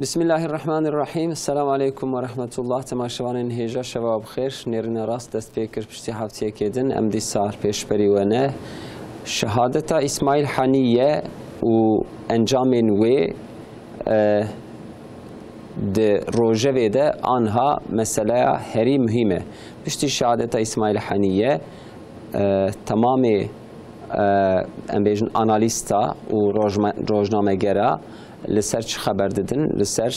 بسم الله الرحمن الرحیم. السلام علیکم و رحمت الله. تماشاوان هیجا شباب خیر. نرین راست دست پیکر پشتی هفته کدن ام دی سار پیش بریونه شهادت اسماعیل حنیه و انجام نوی د روژه ویده آنها مسئله هری مهمه. پشتی شهادت اسماعیل حنیه تمام امبیجن آنالیستا و روزنامه‌گرا لسر چه خبر دادن؟ لسر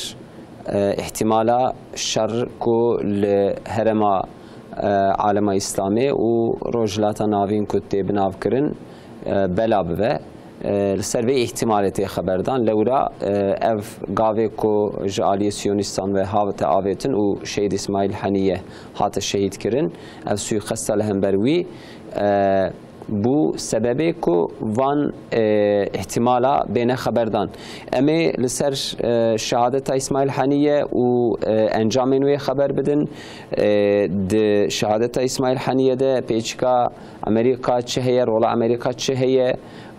احتمالا شر کو لهرما عالم اسلامی و روجلات ناوین کتی بناو کرن بلا بوه لسر به احتمالات خبردان لورا اف گاوه کو جالی سیونیستان و هاوت آویتن و شهید اسماعیل حنیه هات شهید کرن اف سوی خسته لهم بروی بو سببی کو وان احتمالا بین خبردان امی لسر شهادت اسماعیل حنیه و انجام نوی خبر بدن د شهادت اسماعیل حنیه ده پیچکا امریکا چه هیه رولا امریکا چه هیه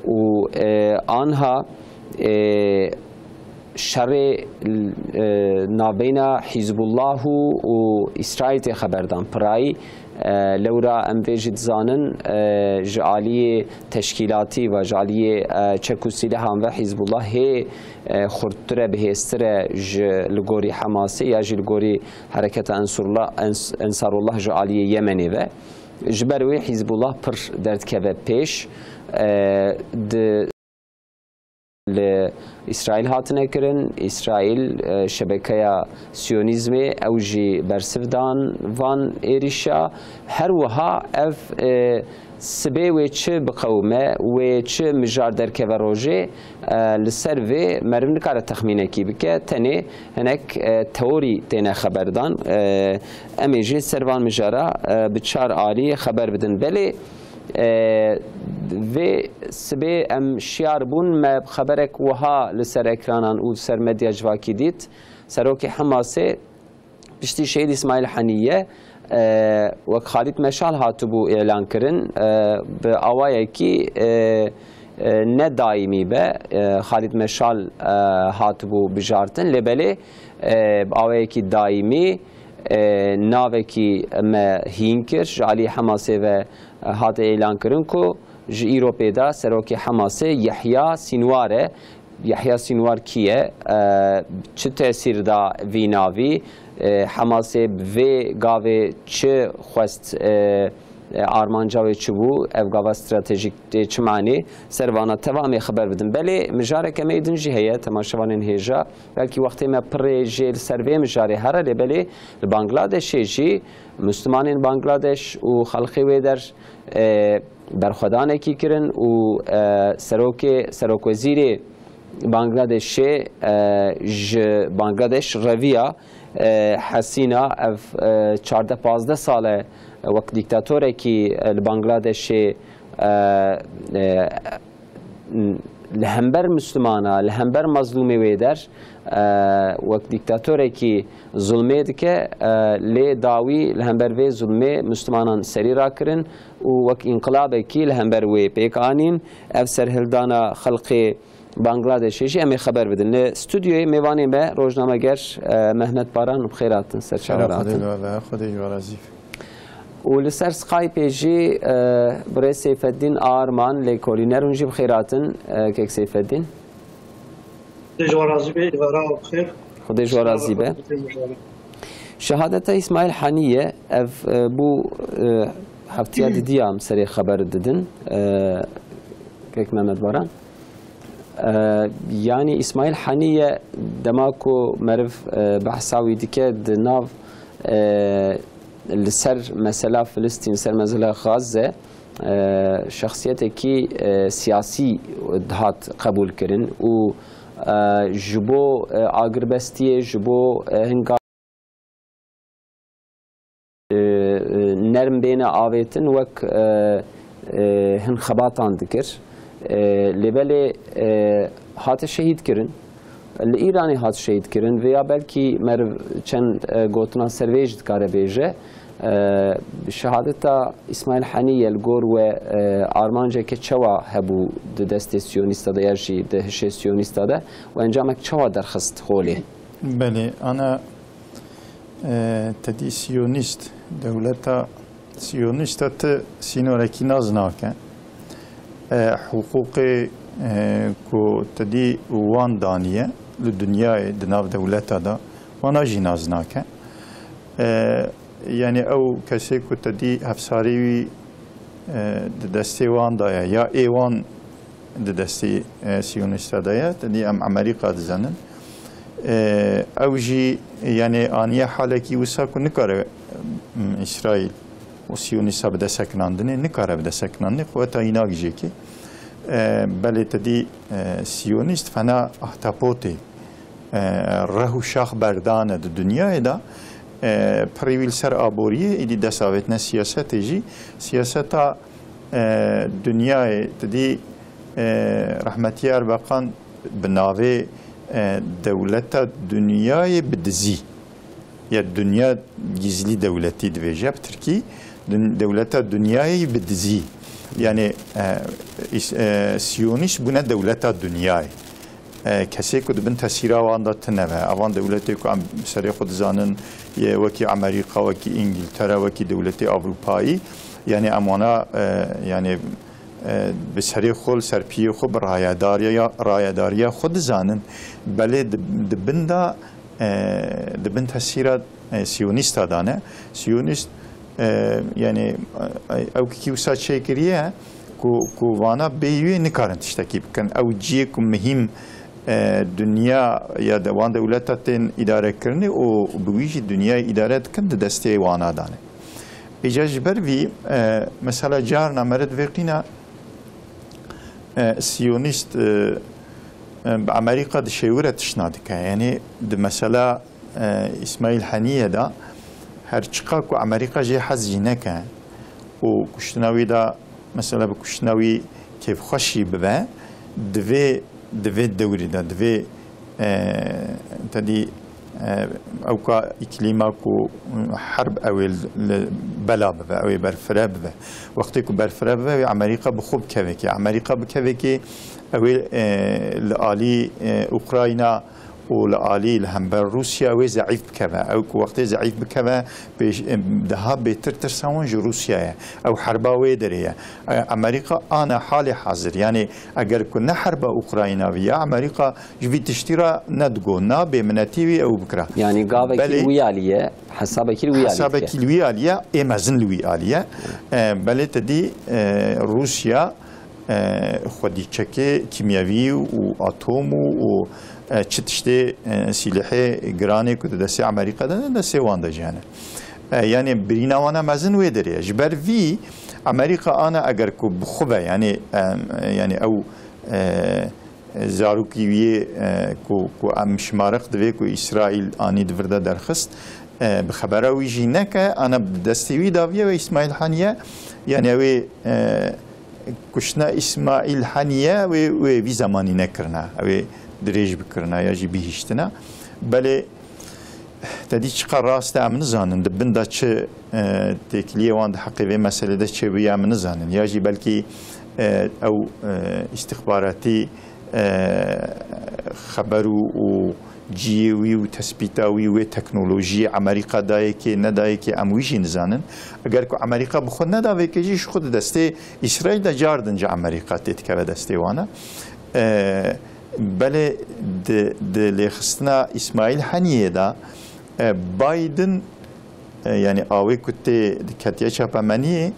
و آنها شر نابین حزب الله و اسرائیل خبردان پرای لورا امویجد زانن جعلی تشکیلاتی و جعلی چکوسیله هم و حزب الله هی خردتره بهستره لگوری حماسی یا لگوری حرکت انصار الله جعلی یمنی و جبروی حزب الله پر درد که پیش اسرائیل هاتنه کرن اسرائیل شبکه سیونیزم اوجی برسفدان وان ایریشا هر وها اف سبی و چه بقومه و چه مجار در که و روژه لسر و مرم نکاره تخمینه کی بکه تنه هنک توری تنه خبردان امیجی سروان مجاره بچار آلی خبر بدن بله و سبی ام شیار بون ما خبرک وها لسر اکرانان و سر مدیا جواکی دیت سروک حماسه پشتی شهید اسماعیل حنیه و خالد مشال هاتو بو اعلان کرن به آوایی کی نه دائمی به خالد مشال هاتو بو بجارتن لبله آوایی کی دائمی ناوه کی ما هینکر جعلی حماسه و هات اعلان کرن کو ج ایروپیدا سروک حماسه یحیی سینواره یحیی سینوار کیه چه تاثیر دا ویناوی حماسه و گاوه چه خواست آرمانجا و چبو افگاوا استراتژیک چه معنی سروانا تمامی خبر بدن بله مجاره کمی دنجی هیه تماشاوان هیجا بلکی وقتی ما پر جیل سروی مجاره هره بله بنگلادش جی مسلمانین بنگلادش و خلقی و در برخودانه کی کرن و سروک وزیر بنگلادش بنگلادش رویا حسینا اف 14-15 ساله وقت دیکتاتوره کی بنگلادش لهمبر مسلمانا لهمبر مظلومی ویدر وقت دیکتاتوره کی ظلمه دکه لی داوی لهمبر وی ظلمه مسلمانان سری را کرن و وقت انقلاب کی لهمبر وی پیکانین اف سرهلدانا خلقی بنگلادش جی امی خبر بدن استودیوی میوانی به روزنامه‌گر محمد باران بخیراتن سرچاراتن خودی ورزیف و لسر سقایپ جی برای سیف الدین آرمان لیکولینر اونجی بخیراتن که سیف الدین جوارازی به ادوارا بخیر خودی جوارازی به شهادت اسماعیل حنیه اف بو هفتیه دیدیم سری خبر دادن که محمد باران يعني اسماعيل حنية دماكو مرف بحثاوي ديكاد ناف لسر مسألة فلسطين سر مسألة غزة شخصيته كي سياسي دهات قبول كرن و جبو آغربستية جبو هنگا نرم بين آويتن وك هن خباطان دكر لبله هات شهید کرن ایرانی هات شهید کرن و یا بلکی مر چند گوتنا سرویج دکاره بیجه شهادت اسماعیل حنیه الگور و آرمانجه که چوا هبو د دست سیونیستا ده یارشی ده هش سیونیستا ده و انجامک چوا درخست خوله بله أنا تدي سيونيست دولة سيونيست سينوركي نازناك حقوق كو تدي وان دانية للدنيا دناف دولتا دا وانا جي نازناك يعني أو كسي كو تدي هفساري دستي وان دايا يا ايوان دستي سيونيست دايا تدي ام أمريكا دزنن او جي يعني آنية حالكي وساكو نكاره إسرائيل و سيونيستا بدا سكناندنه نكاره بدا سكناندنه قوتا ايناك جيكي بله تدي سيونيست فنا احتاپوتي رهو شاخ بردانه د دنیا دا پریویل سر آبوریه ایدی دستاویتنا سیاست جی سیاستا دنیا تدي رحمتي اربقان بناوي دولت دنیای بدزی یا دنیا گیزلی دولتی دویجه بترکی دولت دنیای بدزی یعنی سیونیش بونه دولت دنیای کسی که دبن تسیرا وان داد تنوه اوان دولتی که سری خود زانن یه وکی امریکا وکی انگلترا وکی دولتی اروپایی یعنی امانا یعنی به سری خول سرپی خو رایداری خود زانن بله دبن تسیرا سیونیست دانه سیونیست یعنی او کی وسا چیکریه کو وانا بیوی نکارن تشتکی بکن او جی کو مهم دنیا یا دوان دولتاتن اداره کرنه او بویجی دنیا اداره کن دسته وانا دانه اجاج بروی مثلا جارنا مرد وقینا سيونيست بأمريكا دشيورة تشنادك يعني مثلا إسماعيل حنية دا هرچقاكو أمريكا جي حزينك وكشتناوي دا مثلا بكشتناوي كيف خشي ببا دوي دوري دا دوي تدي اوكا اقليماكو حرب او بلا ببا او برفرا ببا وقتكو برفرا ببا امريكا بخوب كوكي امريكا بكوكي او لآلي اوكراينا ولآلي لهمبر روسيا او ضعيف بكوا او وقت ضعيف بكوا دها بيتر ترساونج روسيا او حربا ويدريا امريكا انا حالي حاضر يعني اگر كنا حرب اوكراينا ويا امريكا جوي تشترى ندغونا بمناتيوي او بكرا يعني قابك الوياليه حسابك الوياليه امازن الوياليه بل تدي روسيا خودی چکه کیمیایی و اتم و چتشته سلاح گرانی که دست امریکا دادن دست وانده جانه یعنی بریناوانا مزن ویدریه جبر وی امریکا آن اگر که بخوبه یعنی او زاروکیوی که ام شمارق دوی که اسرائیل آنی دورده درخست بخبره ویجی نکه انا دستوی داویه و اسماعیل حنیه یعنی اوی کشنا اسماعیل حنیه و وی زمانی نکرنا اوی دريج بكرنا يجي بيهشتنا بل تدي چقا راست امن زانن دبن دا چه تكليه وان حقي في مساله دا چه بيا من زانن يجي بلكي او استخباراتي خبرو و جيوي و تثبيتاوي و تكنولوژي امريكا دايكي ندايكي امويجي نزانن اگر کو امريكا بخود نداوي كجيش خود دسته اسرائيل دا جاردن جا امريكا تتكوه دسته وانا بله لخستنا اسماعیل حنیه دا بايدن يعني آوي كتة كتيا شابمانية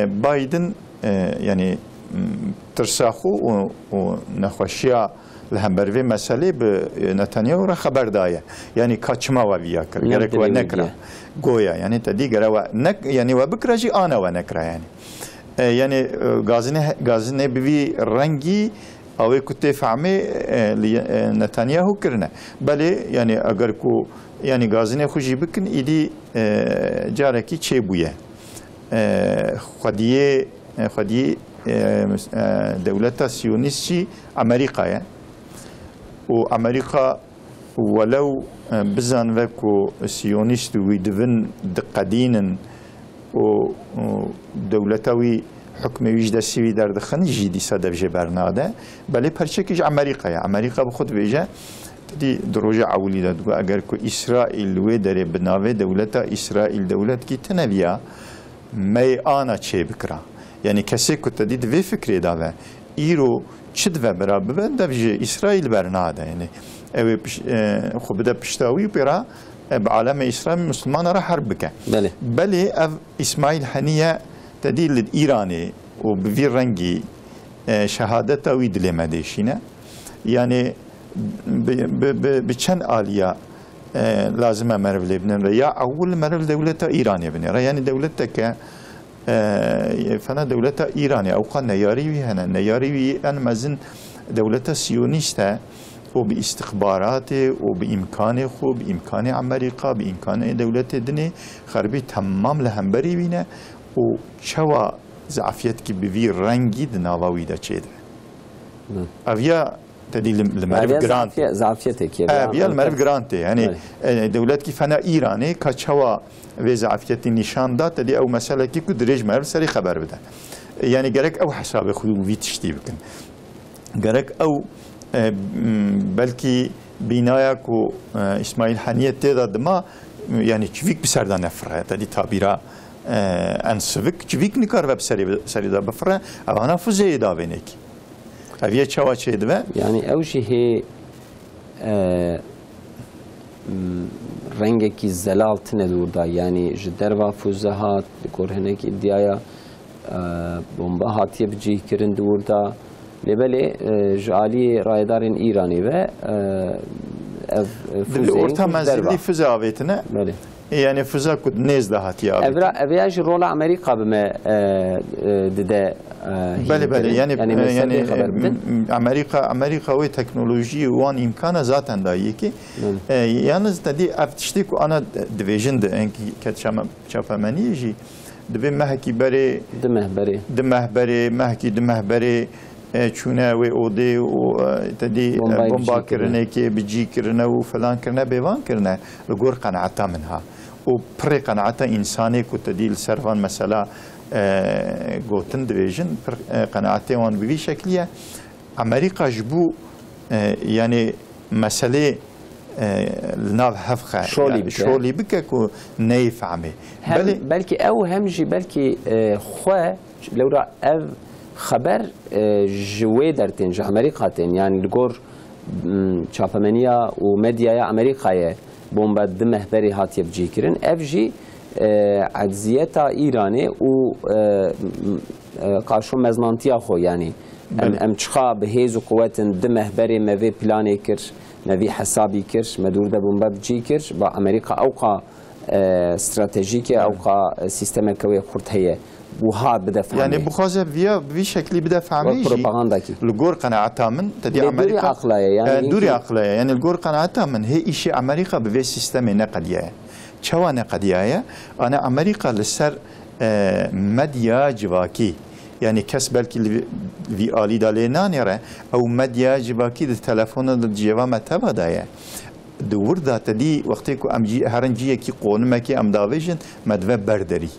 بايدن يعني ترساخو ونخوشيا لهمبروي مسألة بنتانياهو را خبر دايه يعني كاچما ويا كر غيرك ونكرا گويا يعني تدي غرا نك يعني وبكراجي انا ونكرا يعني غازنه بي رنگي اوه كتة فهمه نتانياهو کرنه بله يعني اگر کو يعني غازنه خوشی بکن ایدی جارکی چه بویه خودیه دولت سیونیستی امریکا و امریکا ولو بزن وکو سیونیست ویدون دقدینن و دولتاوی حكم ويجد سوي در دخن جدي صدف جبرناده بله پرچکش امریکا بخود ویجه تدي دروجة عولي دا دو اگر كو إسرائيل ويدري بناوي دولتا إسرائيل دولت كي تنبيا مي آنا چه بكرا يعني كسي كو تدي دوي فكري داوه إيرو چد و برا ببن دفجي إسرائيل برناده يعني خو بدا پشتاوي برا بعالم إسرائيل مسلمان را حرب بك بلي اف إسماعيل حنية تدي للإيراني وبفي رنجي شهادته ويدلي مديشينه يعني بچن آلية لازم مرف لبنان يا أول مرف دولة إيرانية بني يعني دولتك فانا دولة إيرانية أو قال نياري هنا نياري أنا مازن دولة سيونيستا وباستخباراته وبإمكانه خو بإمكان أمريكا بإمكان دولة الدنيا خربي تمام لهمبري بينا وشوا زعفيت كي بفي رنجي دناواوي دا چيد أفيا تدي المعرف جرانت زعفيتك أفيا المعرف جرانت يعني دولت كي فنا إيراني كشوا في زعفيت النشان دا تدي أو مسألة كي كدرج معرف سري خبر بده يعني جرك أو حساب خذوا في تشتي بكن جرك أو بلكي بنايك و إسماعيل حنية تدا ما يعني كيفيك بسردا نفره تدي تعبيرا انسويك كيفيك نكار بسري دا بفره أو أنا فوزي دا بينك أبيه شوا شيء ده يعني أول شيء هي رنگك الزلال تندور دا يعني جدر وفوزهات بكور هناك إديايا بومبهات يبجي كرن دور دا لبلي جعلي رايدارين إيراني و بالأورتا منزلي فوزا بيتنا يعني فوزا كود نيز ده هاتيا أبياج رول أمريكا بما ده بله يعني أمريكا وی تکنولوژی وان إمكان ذاتاً دایی که یعنیز تدی افتشتی که آن دیویژن ده انکی که چاپمانی جی دبی مهکی بره دمه بره چونه و اوده و تدی بمبا کرنه که بجی کرنه و فلان کرنه بیوان کرنه لگور قناعتا منها و پر قناعتا انسانی که تدی سرفان مثلا گوتن دیویژن پر قناعتی وان بوی شکلیه امریکا جبو يعني مسألة ناف هفخة شولي بك كو نيف عمي بلكي أو همجي بلكي خوا لو را أو خبر جويدرتين جا أمريكاتين يعني الجور شابمانيا وميديا أمريكاية بومبا دمه بري هاتي بجي كرن أفجي عجزيتا إيراني و قاشو مزنانتيا خو يعني ام چخا بهیز و قوت دمه بری موی پلانی کر موی حسابی کر مدور ده بومبا بجی کر با امریکا اوقا استراتژیک اوقا سیستم کوی خورد هیه وهاد بدفع يعني بخازه في شكل بدفع ميجي الجور قناعتها من تدي امريكا دوري عقليه يعني دوري عقليه يعني الجور قناعتها من هي شيء امريكا بفي سيستم نقديه شو نقديه انا امريكا لسر مديا جواكي يعني كس بلكي في آلي دالينا نرى أو مديا جباكي التلفون الجوا متابع دايا دور دا تدي وقتك أمجي هرنجية كي قونما كي أم دافيجن مدوى بردري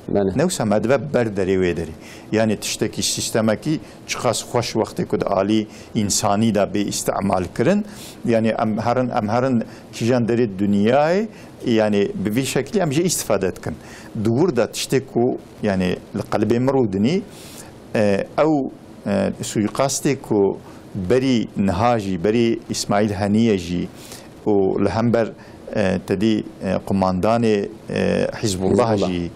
نوسا مدوى بردري ويدري يعني تشتكي السيستم كي شخص خوش وقتك آلي إنساني دا باستعمال كرن يعني أم هرن كيجان دري الدنيا يعني بفي شكل أمجي استفادت كن دور دا تشتكو يعني القلب مرودني أو سويقاستك و بري نهاجي بري إسماعيل هنيجي ولهمبر تدي قماندان حزب الله جي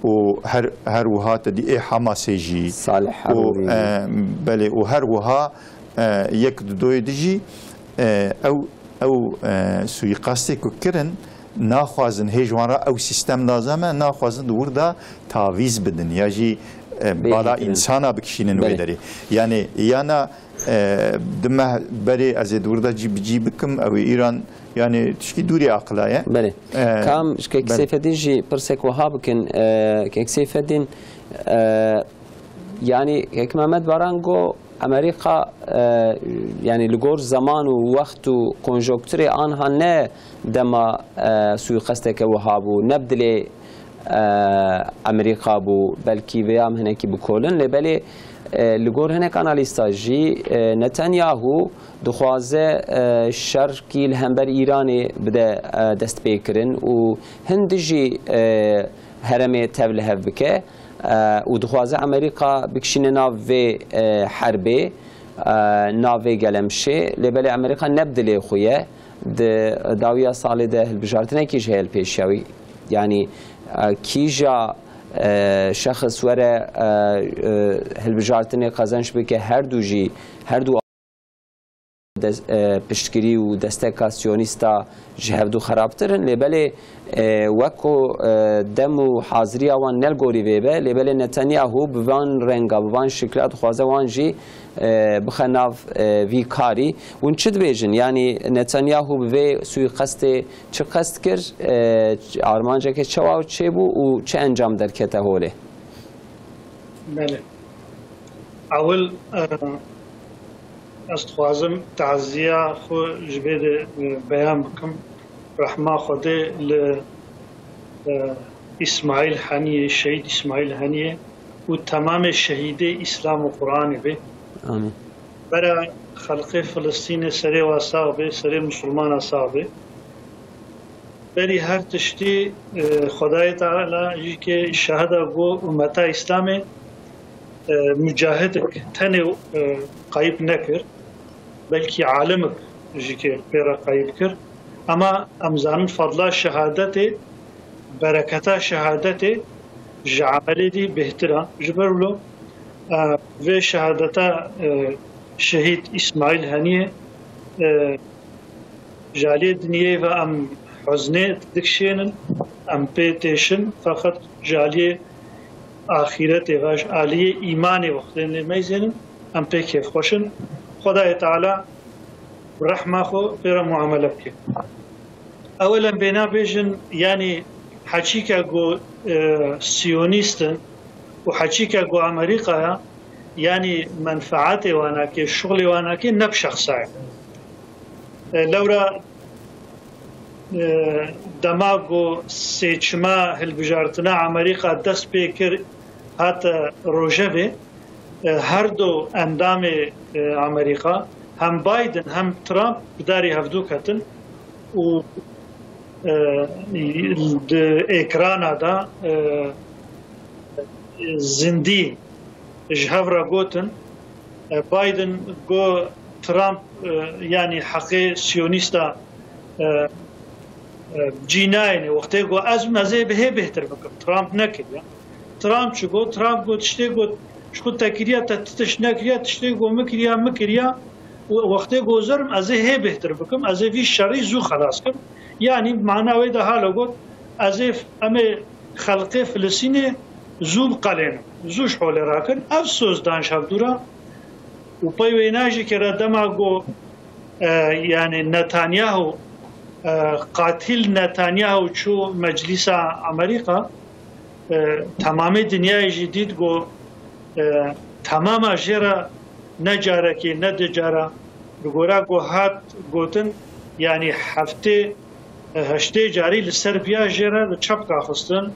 وهر وها تدي حماس جي صالح بلي وهر وها يك دوي دجي أو سويقاستك كرن ناخوازن هجوان را او سیستم لازمه ناخوازن دور دا تعویض بدن یا جی بالا انسانا بکشینن ویداری یعنی یانا دمه بری از دور دا جی بکم او ایران يعني تشكي دوري عقلاية بله كام كيك سيفدين جي برسك وهاب كن كيك سيفدين يعني كيك محمد بارانغو امریکا يعني لجور زمان و وقت و کنجکتوری آنها نه دما سوءقصد که وهابو نبدل امریکا بو بلکی ویام هنکی بکولن لبلی لگور هنک آنالیستا جی نتانیاهو دخوازه شرکی لهمبر ایرانی بده دست بیکرن و هندجی هرمه تبله بکه و دخوازه امریکا بکشین ناو حربه ناو گلمشه لبل امریکا نبدله خویه داویا سال ده البجارتنه کیش هل پیشوی یعنی کیجا شخص وره هلبجارتنه قازنش بکه هر دو پشتگیری و دستک سیونیستا جهودو خرابترن لبل وکو دم و حاضری آوان نلگوری ویبه لبل نتانیاهو بوان رنگا بوان شکلات خوازه وانجی بخناف وی کاری ون چد بیجن یعنی نتانیاهو به سوی قصد چه قصد کرد آرمانجا که چه و چه بو و چه انجام در کته هوله؟ بله اول استخوازم تعزیه خو جبید بیان بکم رحمه خوده ل اسماعیل هنیه شهید اسماعیل هنیه و تمام شهید اسلام و قرآن به آمین برای خلق فلسطین سری و اصابه سری مسلمان اصابه بری هر تشتی خدای تعالی که شهده گو امت اسلام مجاهد تنه قایب نکرد بلکه عالم جیکه پیرا قایب کرد اما امزان فضل شهادت برکت شهادت جعل دی بهتره جبرلو و شهادت شهید اسماعیل هنیه جالی دنیای و ام حزنه دکشینن ام پیتشن فقط جالی آخرت واش عالی ایمان وقت نمیزنن ام پی کیف خوشن خدای تعالی رحمه خو پر معامله که اولا بنا بیشن یعنی حقیقت گو سیونیستن و حقیقت گو امریکا یعنی منفعت وانا که شغل وانا که نب شخصای لورا دماغو سیچما هلبجارتنا امریکا دست پیکر حتی روژه هر دو اندام امریکا هم بایدن هم ترامپ بداری هفدو کتن و اکرانا دا زندی جهاف را گوتن بایدن گو ترامپ یعنی حقی سیونیستا جیناینه وقتی گو از مزه به بهتر بکن ترامپ نکرد ترامپ چه گو ترامپ گو تشتی گو شو تکریا تتش نکریا تشتی گو مکریا وقتی گو زرم از هی بهتر بکن از وی شری زو خلاص کن یعنی معنی ده حالا گو از ام خلق فلسطین زو قلن زوش حول راکن افسوس دانش هفدورا و پای ویناجی که ردما گو یعنی نتانیاهو قاتل نتانیاهو چو مجلس امریکا تمام دنیای جدید گو تمام جرا نجاره که ندجاره بگورا گو هات گوتن یعنی هشته جاری لسربیا جرا چپ کا خستن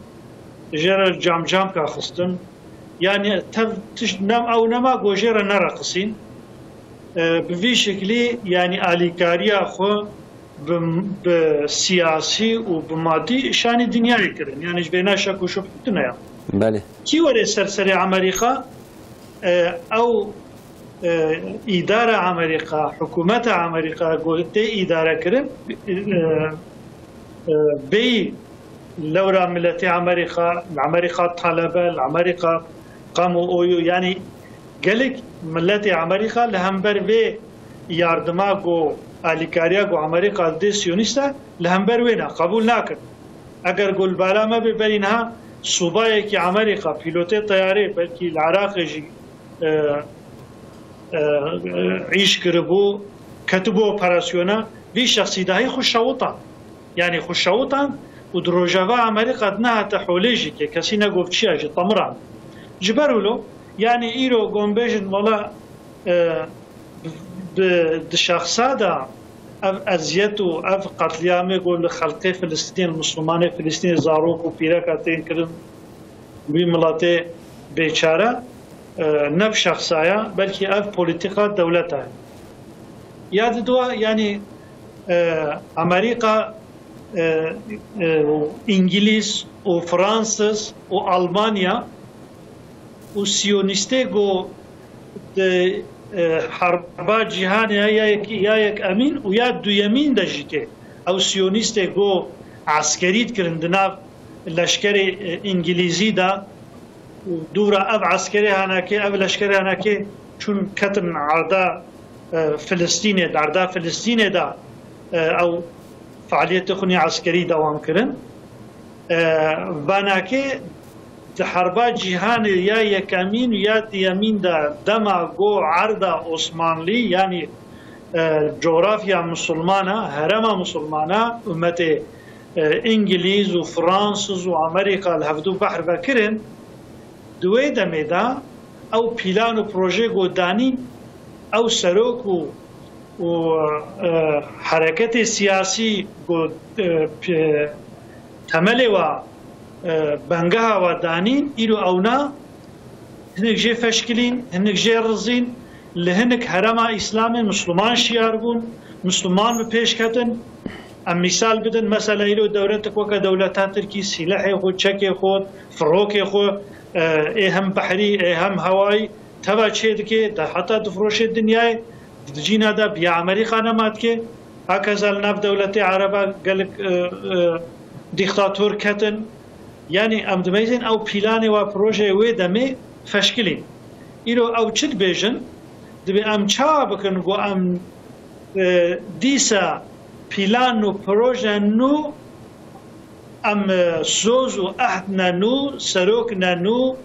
جرا جام کا خستن یعنی تش نم او نما گو جرا نرقصین بوی شکلی یعنی آلیکاریا خو بسیاسی و بمادی شانی دنیایی کردن یعنی جبینا شک و شبهت نیا بله کی وری سرسری امریکا او اداره امریکا حکومت امریکا گوته اداره کردن بی لورا ملت امریکا طلبه امریکا قاموا اویو یعنی گلک ملت امریکا لهمبر و یاردما گو آلیکاریا گو امریکا دی سیونیستا لهمبر وینا قبول نکرد اگر گل بالا ما ببرینها صوبای که امریکا پیلوت طیاره بلکه العراق جی عیش کربو کتبو اپراسیونا وی شخصی دهی خوشاوطا یعنی خوشاوطا و دروجاوا امریکا نه تحولیجی که کسی نگفت چی اجی طمران جبرولو یعنی ایرو گنبیجن والا بشخصا دا ازیت و قتلیام گل خلق فلسطین مسلمان فلسطین زاروک و پیرکاتین کردن بی ملت بیچاره نب شخصايا بلكي اف بوليتيكا دولتها ياد دوا يعني امريكا انجليز وفرنسا والمانيا وسيونيستي جو حربا جهان يايك امين ويا دو يمين دجيكي او سيونيستي جو عسكريت كرندناف لشكري انجليزي دا دورا اب عسكري هناكي اب لشكري هناكي چون كتن عرضا فلسطين دا او فعالية تخني عسكري دوام كرن باناكي حربا جهان يا يكامين يا يمين دا دما جو عرضا عثمانلي يعني جغرافيا مسلمانة هرما مسلمانة أمتي إنجليز وفرنسا وأمريكا الهفدو بحر بكرن دوي دميدا أو بلان وبروجي جو داني أو سروك وحركة سياسي جو تملي و بنگها و دانين إلو أونا هنك جي فشكلين هنك جي رزين لهنك هرما إسلامي مسلمان شياربون مسلمان بپیش کتن ام مثال بدن مثلا إلو دولتك وكا دولتات تركي سلاحي خود چكي خود فروكي خود هم بحري هم هواي تبا چه دكي دا حتى دفروش الدنيا جينا دا بيا أمريكا نمات كي هكذا الناف دولتي عربا قالك ديكتاتور كتن يعني ام دميزين او بلاني و بروجي وي دمي فشكلين إلو او چد بيجن دبي ام چا بكن و ام ديسا بلان و بروجي نو ام سوز و احدنا نو سروكنا نو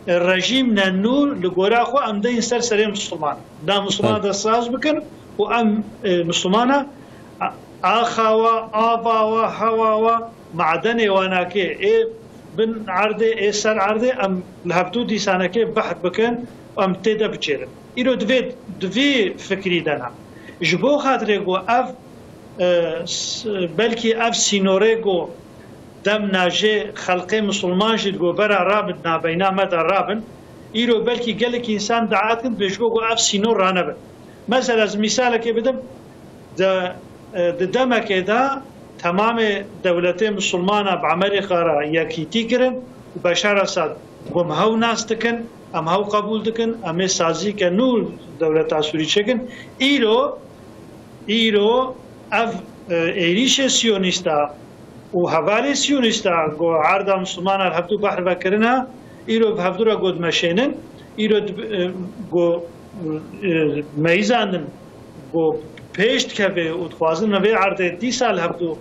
الرجيم نو لغورا خو ام دين سر مسلمان دا مسلمان دا ساز بكن و ام مسلمانا آخاوا آباوا هواوا معدني واناكي ايه بن عرضه ايه سر عرضه ام لهبتو ديساناكي بحث بكن ام تيدا بچيرن إلو دوی فکری دانا جبو خاطره گو اف بلکه اف سینوره گو دم ناجه خلقه مسلمان جد گو برا رابن نابینا مدى رابن إلو بلکه گلک انسان دعات کن بجبو گو اف سینور رانبن مثلا از مثالك بدم دمك دا تمام دولتين مسلمانة بعمريكا را يكيتي كرن وبشار اسد قوم هاو ناس تكن ام هاو قبول دكن ام سازي كنول دولة سوري چكن ايرو اف ايريش سيونيستا وحوالي سيونيستا قو عرض مسلمان الهبدو بحر بكرنا ايرو بهبدو را قد مشينن ايرو قو ميزاندن قو پیشت که و خوازن نوی عرض 10 سال هبدو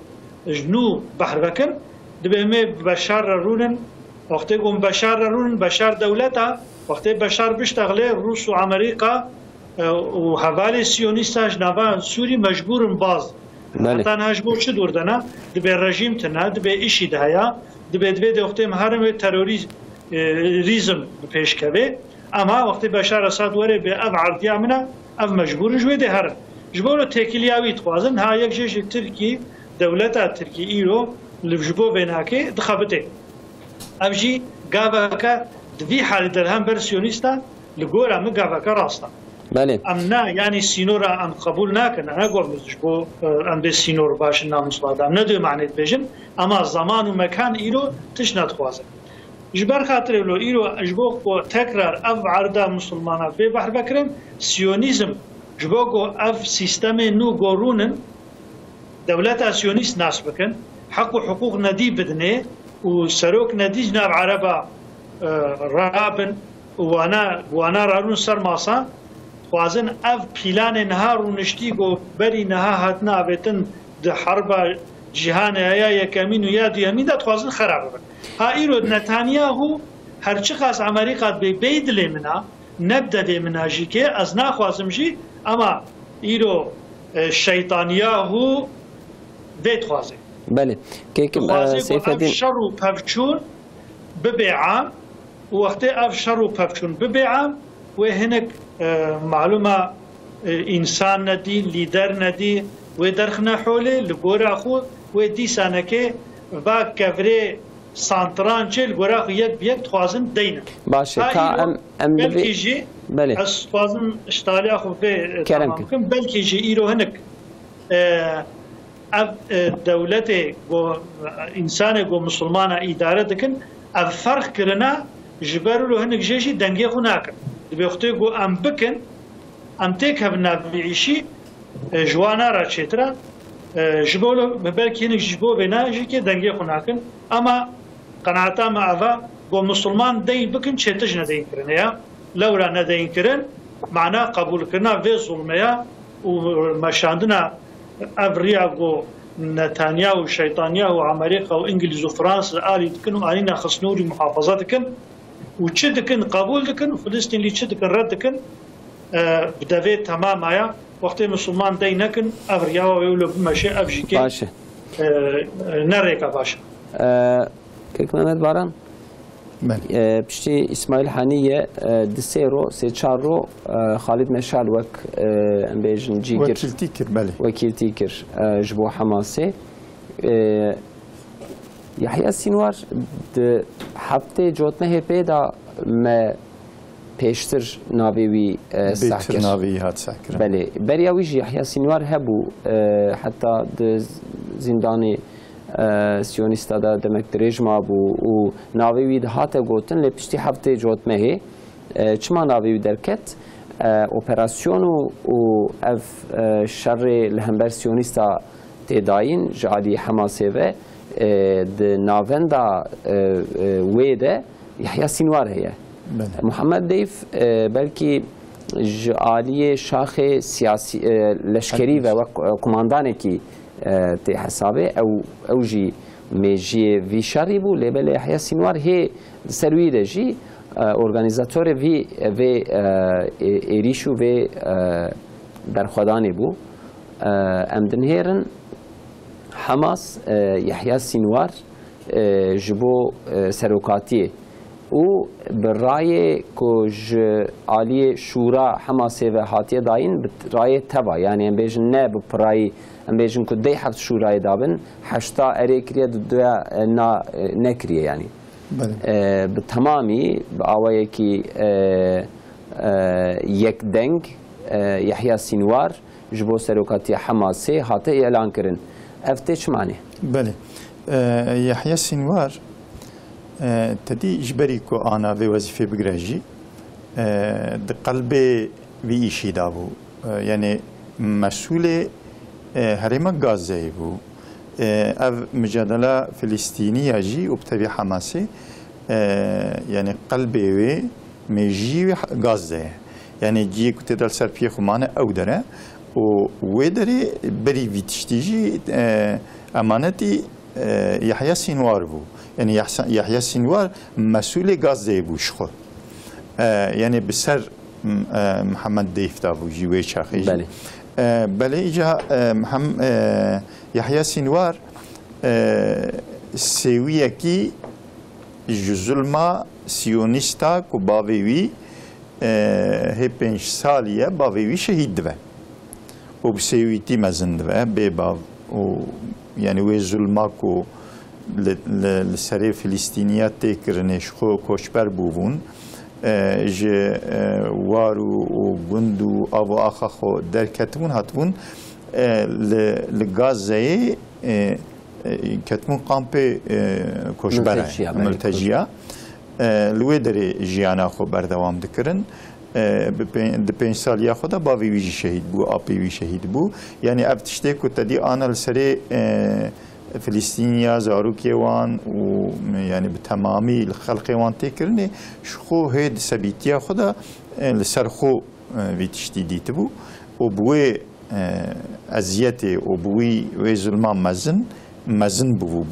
جنو بحر بکن دبیمه بشار رونن وقتی قوم بشار رونن بشار دولتا وقتی بشار بشتغله روس و امریکا و حوالی سیونیستاش نوا سوری مجبورن باز حتی نجبور چه دور دنا دبی رژیم تنه دبی ایشی دهیا دبی وقتی محرم تروریسم پیش که اما وقتی بشار اسد وره به اف عرضی امنه اف مجبور جوی ده هر جبولو تكلياوي توازن ها يك جيش تركي دولتا تركي إيرو لجبو بيناكي دخبته أبجي قابكا دفي حال درهم برسيونيستا لقورا من قابكا راستا أمنا يعني السينورا أم قبول ناكن أنا أقول جبو أم بالسينور باش النام صلاة أم ندو معنى بيجن أما الزمان ومكان إيرو تشنا توازن جبر خاطر لو إيرو جبو تكرار أف عرضا مسلمانات ببحر بكرن سيونيزم جبوكو اف سيستم نو قرونن دولة سيونيست ناس بكن حقوق ندي بدني وسروك ندي جناب عربا رابن وانا رارون سر ماسا خوازن اف بلان نهار ونشتي قو بري نها هاتنا بيتن ده حربا جهان يا يكامين ويا دو يمين ده خوازن خراب بكن ها ايرو نتانياهو هرچی خاص امریکا بيد لي منا نبدا دي منا جيكي از ناخوازم جي اما ایرو شیطانیا هو ديت خوازي بله كيك سيف الدين شر وبفچون ببيعام وقت اف شر وبفچون ببيعام وهنك معلومه انسان ندي ليدر ندي ودرخنا حوله لغور اخو ودي سنكه با كفري سانتران چه الگوراخ یک توازن دینه باشه کا ام بلکی جی بله از توازن اشتغالی آخو به کرم تمام کن بلکی جی ایرو هنک اف دولت گو انسان گو مسلمان اداره دکن اف فرق کرنا جبرو له هنک جيشي دنگي خو ناکن بيختي گو ام بکن ام تک هبنا بعيشي جوانا را چترا جبولو بلکی هنک جبو بنا جي دنگي خو ناکن اما قناعتا ما افا گو مسلمان دين بکن چتج ندين کرن يا لورا ندين کرن معنا قبول کرنا في ظلميا ومشاندنا افريا گو نتانياهو وشيطانياهو وامريكا وانجليز وفرنسا آلي دكن وآلينا خصنوري محافظات دكن وچه دكن قبول دكن فلسطين اللي چه دكن رد دكن بدافي تمام آيا وقت مسلمان دي نكن افرياهو ويولو بمشي افجيكي باشه نريكا باشا كيك محمد باران بشتي اسماعيل حنية دسيرو سيتشارو خالد مشعل وك ام بيجن جيكر وكيل تيكر بله وكيل تيكر جبو حماسي يحيى السنوار هفته جوتمه هپیدا ما پیشتر ناوی ساکر بیتر ناوی هات ساکر بله بریاویج يحيى السنوار هبو حتى زندان سیونیستا دا دمک دریج ما بو و ناوی وید هات گوتن لپشتی هفته جوت مه چما ناوی وید درکت اپراسیون و اف شر لهمبر سیونیستا تداین جعلی حماسه و د ناوندا ویده یحیی سینوار هیه محمد دیف بلکی جعلی شاخ سیاسی لشکری و کماندانه کی تی حسابه او جی میجی وی شری بو لیبل یحیی سینوار هی سرویده جی ارگانیزاتور وی ایریشو وی درخودانی بو امدنهرن حماس یحیی سینوار جبو سروکاتیه او برای کج عالی شورا حماسه و هاتیه داین برای تبا یعنی ام بیجن نه برای ام بیجن که دی هفت شورای دابن هشتا اری کریه دویا نا نکریه یعنی به تمامی به آوایی که یک دنگ یحیی سینوار جبو سروکاتی حماسه هاته اعلان کرن افته چه معنی؟ بله یحیی سینوار تدي إجباري كو أنا في وظيفة بجراجي قلبي في إشي دابو يعني مسؤول هرم غزة بو أف مجادلة فلسطينية جي وبتبي حماسي يعني قلبي في مجي غزة يعني جي كنت دل سربيه خمانة أو درة ودري بري في تشتيجي أمانتي يحيى سینوار بو يعني يحيى سینوار مسؤول غزة بو شخو يعني بسر محمد ديف دابو جيوي شاخي بله بله إجا يحيى سینوار سوية كي جزلما سيونيستا كو باويوي هي 5 سالية باويوي شهيد دبا وبسويتي مزن دبا بباو يعني وی ظلما کو لسری فلسطینیات تکرنش خو کوشبر بوون ج وارو و گندو آب و آخا خو در کتمون هاتون لغازه کتمون قامپ کوشبر ملتجیا لوی در جیانا خو بردوام دکرن د 5 سال یا خدا باوی ویجی شهید بو آبی وی شهید بو یعنی ابتشته کو تدی آن لسری فلسطینیا زاروکی وان و یعنی به تمامی الخلق وان تکرنه شخو هید سبیتیا خدا لسر خو ویتشتی دیت بو و بوی ازیت و بوی ظلمان مزن بو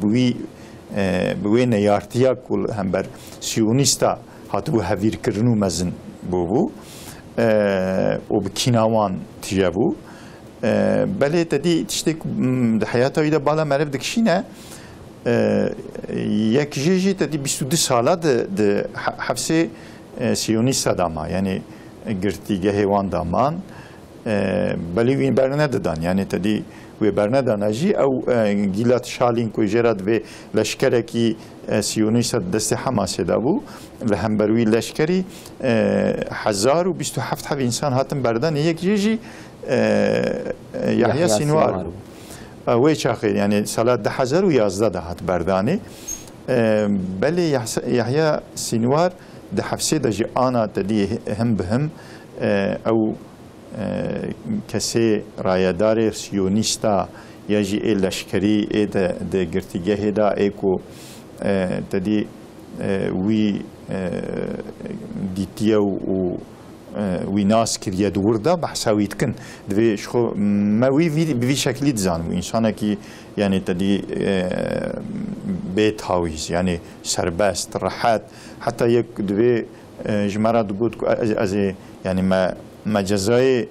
بوی نیارتیا کل هم بر سیونیستا هاتو هویر کرنو مزن بو و بكيناوان تجابو بله تدي تشتك حياته إذا بالا معرف دكشينا يك جيجي تدي 22 سالة د حبسه سيونيستا داما يعني قرتي جهوان دامان بله وين برنا ددان يعني تدي وبرندانا جي أو جيلات شالين كو جراد في لشكركي سيونيست دست حماس دابو لهمبروي لشكري 1027 إنسان هاتن بردان يك جيجي يحيى سينوار ويشاخي يعني صلاة 1011 هات برداني بلي يحيى سينوار ده حفسي ده جي أنا تدي هم بهم أو کسی رایدار سیونیستا یا جی لشکری اید ده گرتیگه دا ایکو تدی وی دیتیه و وی ناس کریه دورده بحثاویت کن دوی شخو ما وی بوی شکلی دزان و انسانه کی یعنی تدی بیت هاویز یعنی سربست راحت حتی یک دوی جمرات بود از یعنی ما جزای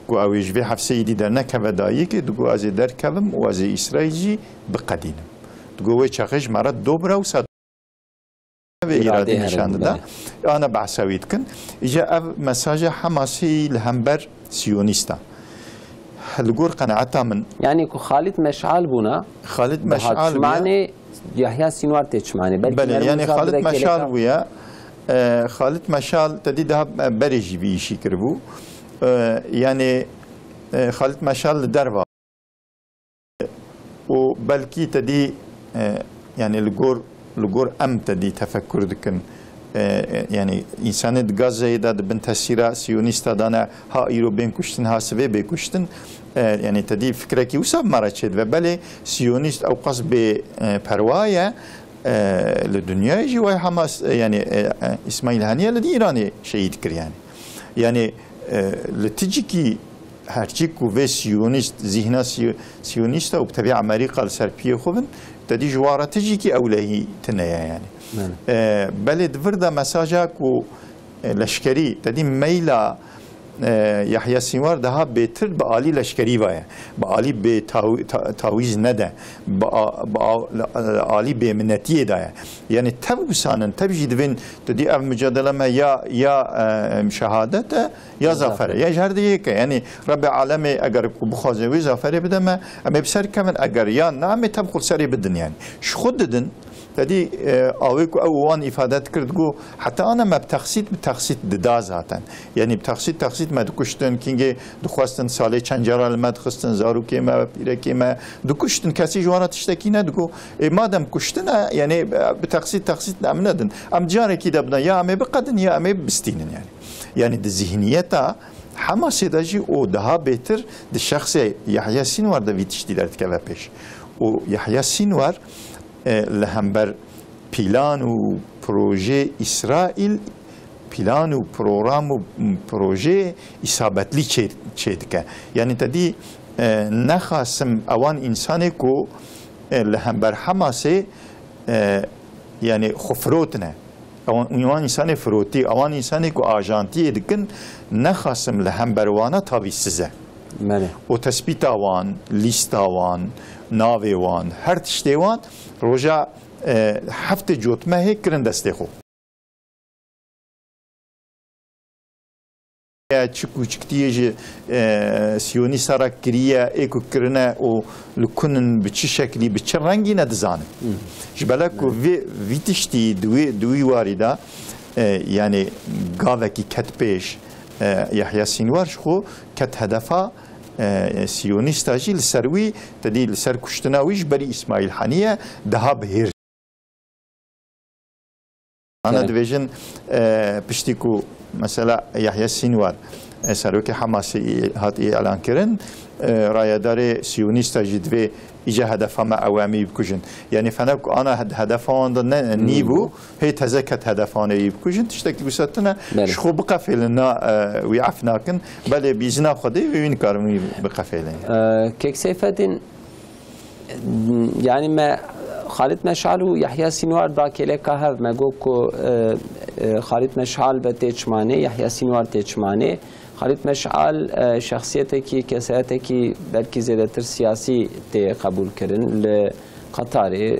کو اویج به حفصه دی در نکه دایی که دو از در کلم و از اسرائیلی بقدینم دو چخش مرد دوباره و صد به ایرادی نشان داده آن بحثویت کن اجا اف مساج حماسی لهمبر سیونیستا هلگور قناعتا من يعني خالد مشعل بونا خالد مشعل معنی يحيى سينوار تشمعني بله يعني خالد مشعل ويا خالد مشعل تدي ده بريجي بيشي كربو يعني خالد مشعل دروا وبلكي تدي يعني لغور ام تدي تفكر دكن يعني انسان غازه ده بنت سيرا سيونيستا دانا ها ايرو بين كشتن ها سبي بكشتن يعني تدي فكرك يوسف مرتشد وبالي سيونيست او قصب بروايه للدنيا يجي ويا حماس يعني اسماعيل هانيه الذي ايراني شهيد كر يعني لتجيكي هرچيكو في سيونيست ذهنا سيونيستا وبتبع امريكا السربيه خوبن تدي جواره تجيكي اولهي تنيا يعني بلد فردا مساجك لشكري تدي ميلا يحيى سينوار ده بهتر بعالی لشکری وایه بعالی به تعویض نده بعالی به منتیه ده یعنی تبوسانن تبجید وین تدی اف مجادله ما یا شهادت یا ظفره یا جهر دیگه که یعنی رب عالم اگر بخوازه وی ظفره بده ما اما بسر کمن اگر یا نامه تبخل سری بدن يعني ش خود ددن تدي اويكو اوان افادات كردغو حتى انا ما بتخسيت دداز هاتن يعني بتخسيت ما دكشتن كينجي دخواستن سالي چنجرا المد خستن زارو كيما بيركيما دكشتن كاسي جوانا تشتكينا دكو مادام كشتنا يعني بتخسيت امندن ام جاري كي دبنا يا امي بقدن يا امي بستينن يعني الذهنيته حماس داجي او daha beter de şahsi Yahya Sinvar da vitiştiler tkeve peş o Yahya Sinvar لهمبر پیلان و پروژه اسرائیل پیلان و پروگرام و پروژه اصابتلی چید که یعنی تدی نخواستم اوان انسانی کو لهمبر حماسه یعنی خفروت نه اوان انسان فروتی اوان انسانی کو آجانتی دکن نخواستم لهمبر وانا تابیسیزه و تثبیت اوان لیست اوان ناوی وان هر تشتی وان روزا هفته جوتمه هی کرن دسته خو چکو چکتیه سیونی سرا کریه ایکو کرنه و لکنن بچه شکلی بچه رنگی ندزانه جبلا کو وی تشتی دوی واریدا یعنی گاوه کی کت پیش یحیی سینوار خو کت هدفا سیونیستاجی لسروی تدی لسر کشتناویش بری اسماعیل حنیه ده بهیر انا دویژن پشتی کو مثلا یحیی سینوار سروک حماسی هات اعلان کردن رایدار سیونیستاجی دوی ایجا هدفها ما اوامی بکشن یعنی فنک انا هدفان دن نیبو هی تزکت هدفانه بکشن تشتکی بساتنا شخو بقفلنا ويعفناكن بله بیزنا خودی وین کارمی بقفلن كيك سيفدين يعني ما خالد مشعل ويحيى سينوار باكيلك هاف ما جوكو خالد مشعل بتيجماني يحيى سينوار تيجماني خالد مشعل شخصيتك كساتك بلكي زيادة سياسي تي قبول كرن لقطاري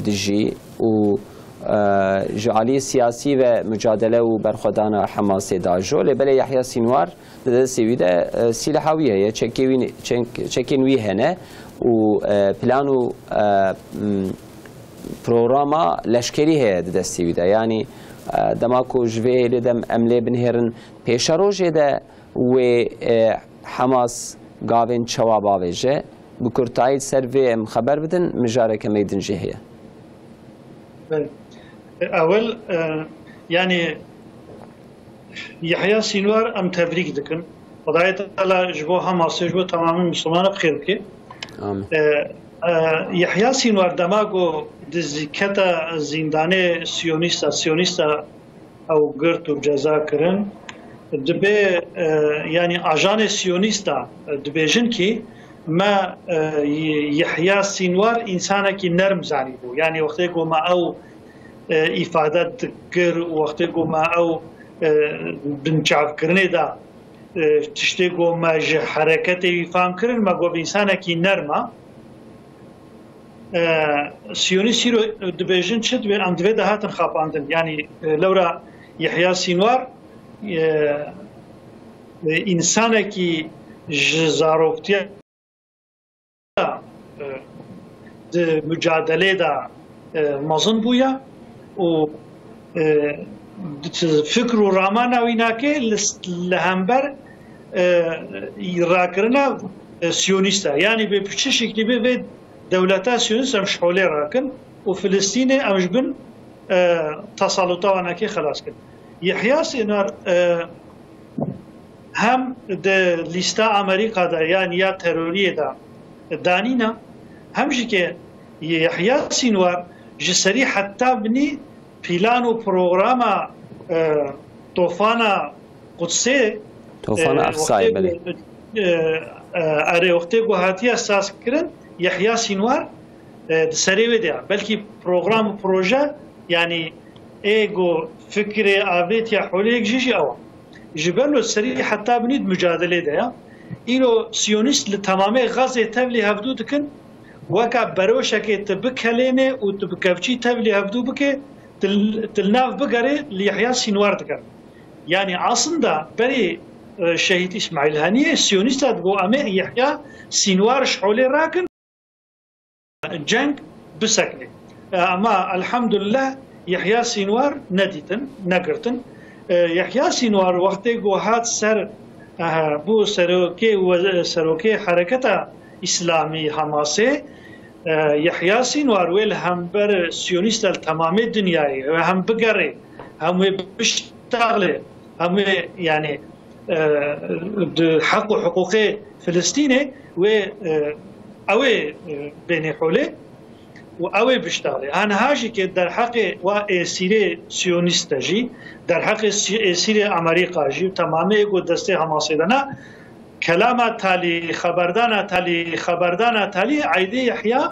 دجي و جعلی سیاسی و مجادله و برخودان حماس داجو لبله یحیی سینوار ده سویده سلاحویه چکین وی هنه و پلان و پروگراما لشکری هه ده سویده یعنی دماکو جوه لدم عمله بنهرن پیش روژه ده و حماس قاوین چوابا ویجه بکرتایید سر و ام خبر بدن مجارک میدن جهیه اول يعني يحيى سينوار ام تبريك دكن وضعيت على جبو حماس جبو تماما مسلمان بخير بكي يحيى سينوار دماغو دزكتا زنداني سيونيستا او قرتو بجزا كرن دبي يعني اجان سيونيستا دبيجن كي ما يحيى سينوار انسانك نرم زاني بو يعني وقتيكو ما او ifade kir وقتی کو ما او بنچاف کرنه دا تشتی کو ما ج حرکت فهم کرن ما گو انسان کی نرما سیونیستی رو دبیجن چت و ام دوی ده هاتن خاپاندن یعنی لورا یحیی سینوار انسان کی زاروکتی د مجادله دا مزن بویا و فکر و رامان ویناکه لهمبر راکرنا سیونیستا یعنی به چه شکلی به دولتا سیونیست هم شحوله راکن و فلسطین امش بن تسلطا وناکه خلاص کن یحیی سینوار هم ده لیستا امریکا دا یعنی یا تروریه دا دانینا همشی که یحیی سینوار جسری حتی بنی پلان و پروگرام طوفان قدسی طوفان اقصای بله اره وقتی گوهاتی اساس کردن یحیی سینوار سری ویدیا بلکی پروگرام و پروژه یعنی ایگو فکر آبیت یا حولیک جیجی او جبلو سری حتی بنید مجادله دیا اینو سیونیست لتمامه غزه تبلی هفدو دکن وکا بروشکی تبکلینه و تبکفچی تبلی هفدو بکه تلناف بگره لیحیی سینوار دکر یعنی اصلا بری شهید اسماعیل هنیه سیونیست دگو امه یحیی سینوار شحوله راکن جنگ بسکنه اما الحمدلله یحیی سینوار ندیتن نگرتن یحیی سینوار وقتی گو هات سر بو سروکی حرکت اسلامی حماسه یحیی سینوار ویل هم بر سیونیست تمام دنیای هم بگره هم بشتغله هم يعني حق حقوق فلسطين و اوي بين حوله و اوي بشتغله انا هاجي که در حق و اسیر سیونیست جی در حق اسیر امریکا جی تمامه گو دسته حماسه دنا كلام تالي خبردانا تالي عيدي يحيى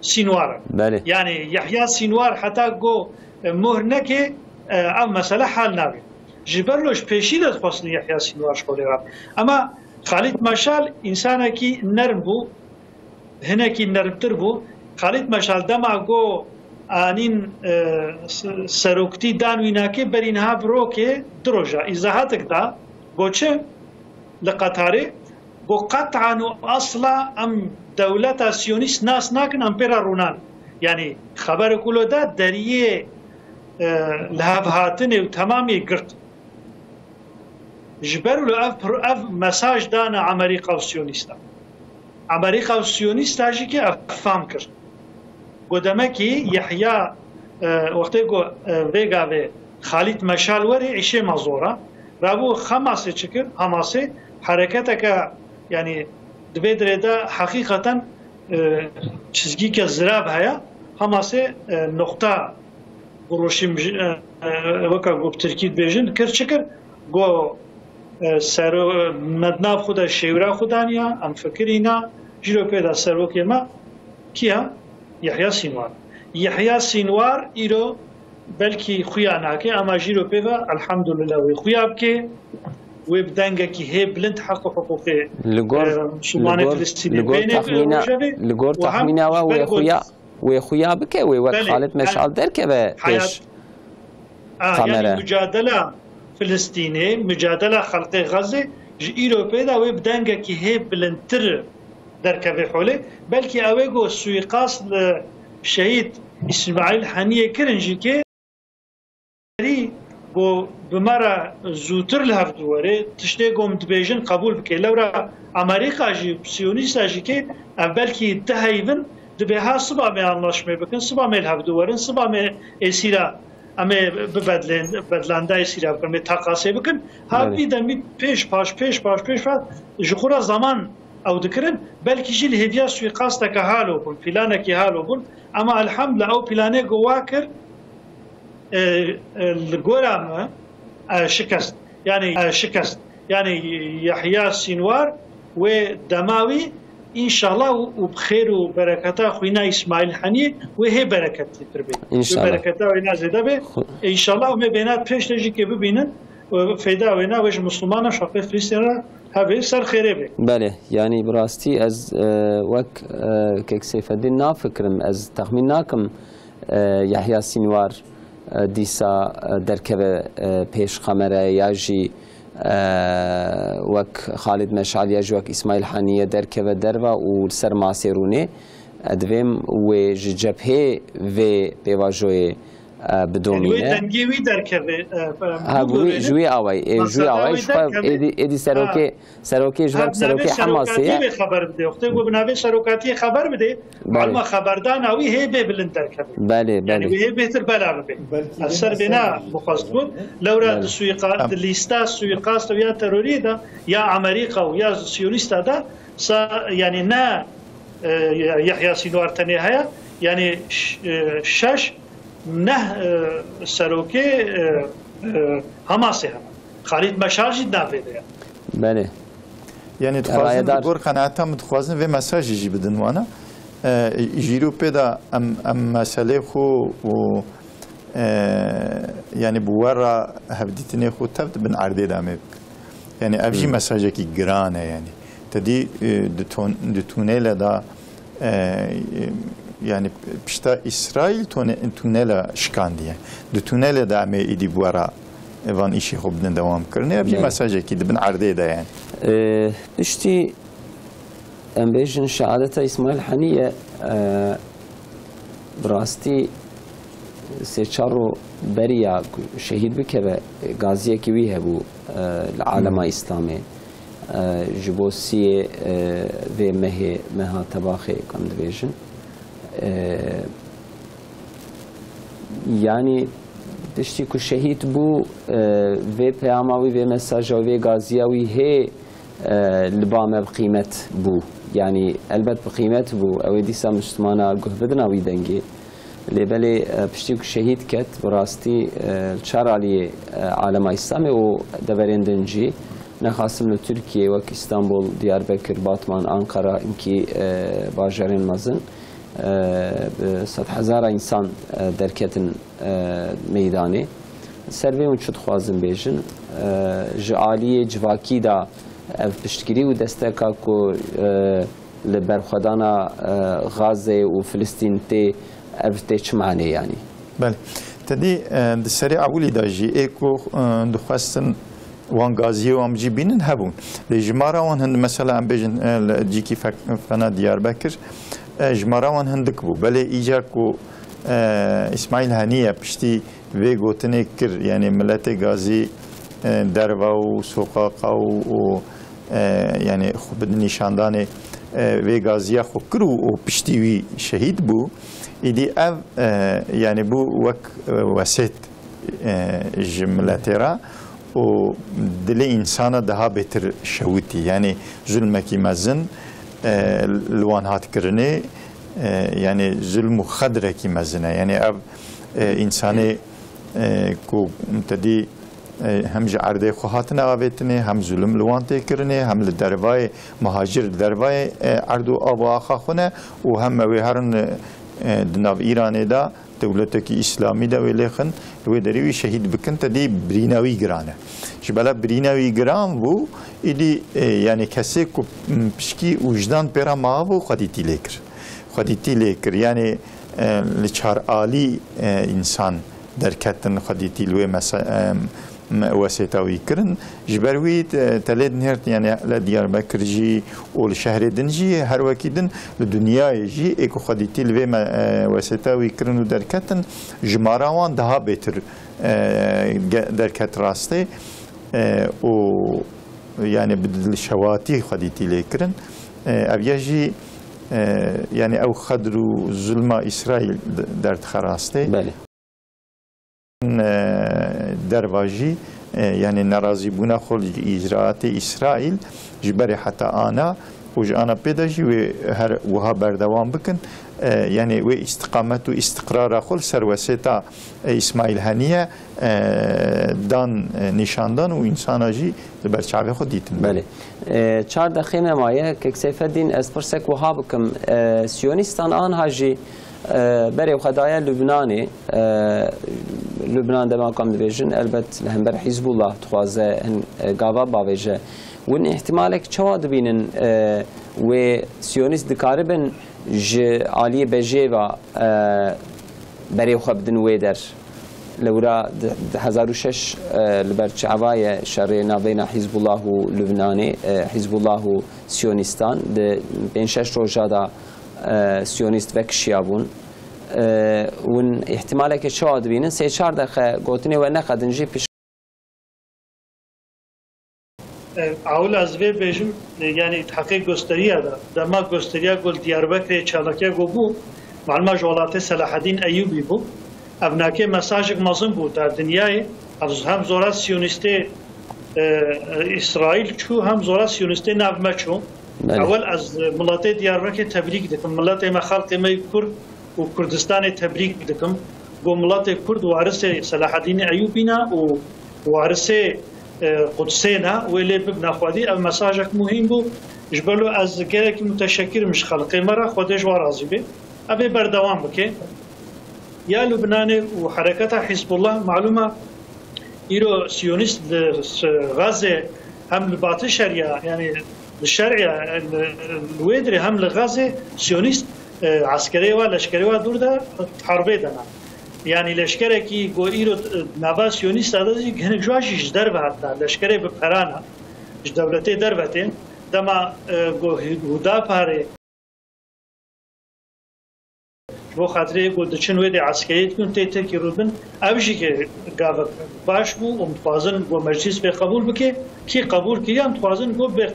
سينوار بله. يعني يحيى سينوار حتى جو مهرنك او مسألة حال نابي جبرلوش پیشی داد خواستن يحيى سينوار شغل راب اما خالد مشال انسانا کی نرم بو هنا کی نرمتر بو خالد مشال دما جو آنین سروکتی دانویناکه برینها بروکه دروجا ازاهاتك دا گوچه لقطاره بو قطعا اصلا ام دولت سیونیست ناس ناکن امپیرا رونان یعنی خبر کلو دا دریه لحف هاتنه و تمامی گرد جبرو اف مساج دانا امریکا و سیونیستا امریکا و سیونیستا جی که افهم کرد گودمه که یحیی وقتی گو ویگا و خالد مشال وری عشه مزورا رابو خماسه چکر حماسه حرکت که یعنی دویدره دا حقیقتا چیزگی که زراب هیا حماسه نقطه گروشیم وکا گو ترکید بیجن کر چکر گو سر مدناب خدا شیورا خدانیا ام فکرینا جیرو پیدا سروکی ما کیا یحیی سینوار یحیی سینوار ایرو بلکی خویا ناکه اما جیرو پیدا الحمدلله وی خویاب که و بدنگه که هی بلند حق حقوقی مسلمان فلسطینی بینه لگور تخمینه و خویا وخويا بك ووك خالد مشعل دركبه بيش يعني مجادلة فلسطينية مجادلة خلق غزة إيروبا دا ويبدانجا كي هي بلنتر دركبه حوله بلكي أويجو سويقاس الشهيد إسماعيل حنية كرنجي كي بو بمرة زوتر لهف دواره تشتي قوم دبيجن قبول بكي لورا أمريكا جي سيونيستا جي كي بلكي تهيبن دبيها صبا مي انlaşma بكن صبا مي لهف دوارن صبا مي اسيرا اما بدلان دا اسيرا بكن مي تاقاسي بكن هابي دمي پیش جخورا زمان او دكرن بلكي جي الهديا سوي قاستا كهالو بون فلانا كي هالو بون اما الحمد لله او بلاني جواكر الجورام شكست يعني يحيى سينوار ودماوي ان شاء الله وبخير وبركاته خوينا اسماعيل حني وهي بركه تربي ان شاء الله بركاته وينا زيدبه ان شاء الله وما بينات بيش تجي كي ببينن فيدا وينا وجه مسلمان شقه فلسطين هذا سر خيره به بله يعني براستي از وك كيك سيف الدين نافكرم از تخميناكم يحيى سينوار دیسا درکبه پیش خمره یا جی وک خالد مشعل یا جی وک اسماعیل حنیه درکبه دروا و سر ماسرونه ادویم و جبهه و بیواجوی بدومینه دنگیوی درکبه هبوی جوی آوای شفا ایدی سروکی جواب سروکی حماسیه خبر بده وقتی گو بنابه سروکاتی خبر بده علما خبردان اوی هی ببلند درکبه بله يعني هي بهتر بلا به اثر بنا مخصص لورا السويقات الليستا السويقات ويا تروري ده يا امريكا ويا سيونيستا ده يعني نا يحيى سينوار تنهايا يعني شش نه سروكي حماسها خالد مشعل جدا بده بله يعني تخوازن بقول قناعتها متخوازن في مساج يجي بدن وانا جيرو بدا ام مساله خو و يعني بورا هبدتني خو تبت بن عرضي دامك يعني افجي مساجه كي جرانه يعني تدي دتونيلا دا يعني بشتا اسرائيل تونيلا شكانديه دتونيلا دا مي ايدي بورا وان إشي خوب بدن دوام كرني افجي مساجه كي بن عرضي دا يعني اشتي ام بيجن شهادة اسماعيل حنية براستي سيشارو بريا شهيد بكبه غازية كويه بو العالم الإسلامي جبوسية في مها تباخي كم بيجن يعني تشتي كو شهيد بو في بياماوي في مساجة وفي غازية هي لبامه بقيمة بو يعني البت بقيمة بو او ديسا مجتمعنا قهبدنا ويدنجي اللي بالي بشتيك شهيد كت براستي الشار علي عالم اسلامي و دبرين دنجي نخاسم لتركيا وك اسطنبول دياربكر باتمان انقره انكي باجرين مزن صد هزار انسان دركتن ميداني سروي من شد خوازم بيجن جعالي جواكي دا پشتگیری و دستکا کو لبرخدانا غزه و فلسطین تی افته چه معنی یعنی بله تدی دسری اولی داجی اکو دخواستن وان غازی و امجی بینن هبون لجمارا وان هند مثلا ام بجن جیکی فنا دیاربکر جمارا وان هندک بو بله ایجا کو اسماعیل هنیه پشتی وی گوتنه کر یعنی ملت غازی دروا و سوقاقا و يعني خب نشاندان وی غازیه خو کرو و پشتیوی شهید بو ایدی اف يعني بو وك وسط جملترا و دل انسان ده بهتر شوتي يعني ظلمکی مزن لوان هات کرنه يعني ظلم خدرکی مزنه يعني اف انسان کو متدی هم جعرده خواهاتنا آویتنه هم ظلم لوانته کرنه هم لدروای مهاجر دروای عردو آبا آخا خونه و هم مویهرن دناو ایرانه دا دولتکی اسلامی دا ویلیخن وی دریوی شهید بکن تا دی بریناوی گرانه جبالا بریناوی گران بو ایدی یعنی کسی که پشکی وجدان پیرا ماهو خودی تیلی کر خديتي ليكر يعني لشار آلي إنسان دركتن خديتي لوي وسيتاوي كرن جبروي تلد نهرت يعني لديار بكر جي والشهر دنجي هر وكيدن الدنيا يجي ايكو خديتي لوي وسيتاوي كرن ودركتن جماراوان دها بيتر دركت راستي و يعني بدل الشواتي خديتي ليكرن ابيجي يعني او خدروا ظلم اسرائيل درت خراسته بله درواجي يعني نرازي بونا خل اجراءات اسرائيل جبري حتى انا وجانا بيداجي وها بردوام بكن يعني و استقامت و استقرار خل سروستا اسماعيل هنيه دان نشاندان و انسان جي برچاوي خود ديتن بله 4 دقيقه مايه که سيف الدين اسپرسك وها بكم سيونيستان ان هاجي بري خدايا لبناني لبنان دما كم دبيجن البت لهمبر حزب الله تخوازه هن غاوا باوجه ون احتمالك چوا دبينن و سيونيست دكاربن ج عالي بجيوا بري خبدن ويدر لورا 2006 لبرچ عوايه شرينا بين حزب الله و لبناني حزب الله و سيونستان بين 6 روجادا سيونيست وكشيابون ون احتمالك شاد بينن 3-4 دقيقه قوتني و نقدنجي پیش اول از وی بجم يعني تحقيق gösteriyor da dama gösteriyor gol Diyarbakır Çalakya gobu معلومه جولات صلاح الدين ايوبي bu ابناكي مساج مازن bu در dünyayı هم زورا سيونيستي اسرائيل شو هم زورا سيونيستي نافمچو اول از ملت دیاربکر تبریک دکم ملت ما خلق ما کرد و کردستان تبریک دکم گو ملت کرد وارث صلاح الدین ایوبینا و وارث قدسینا ولی ببنا خودی ام مساجک مهم بو جبلو از گرک متشکر مش خلق مرا خودش وارازی به ابي بردوام بکه یا لبنان و حرکت حزب الله معلومه ایرو سیونیست غزه هم لباط شریعه يعني الشرعية الويدري هم لغازي سيونيست عسكري ولشكري ودور ده حربي دنا يعني لشكري كي جو إيرو نوا سيونيست هذا زي هنك جواجيش درب حتى لشكري بقرانا دولتي دربتين دما جو هدا باره بو خاطري جو دچن ويدي عسكري تكون تيتكي رودن ابجي كي غاف باش بو ومتوازن جو مجلس به قبول بكي كي قبول كي متوازن جو به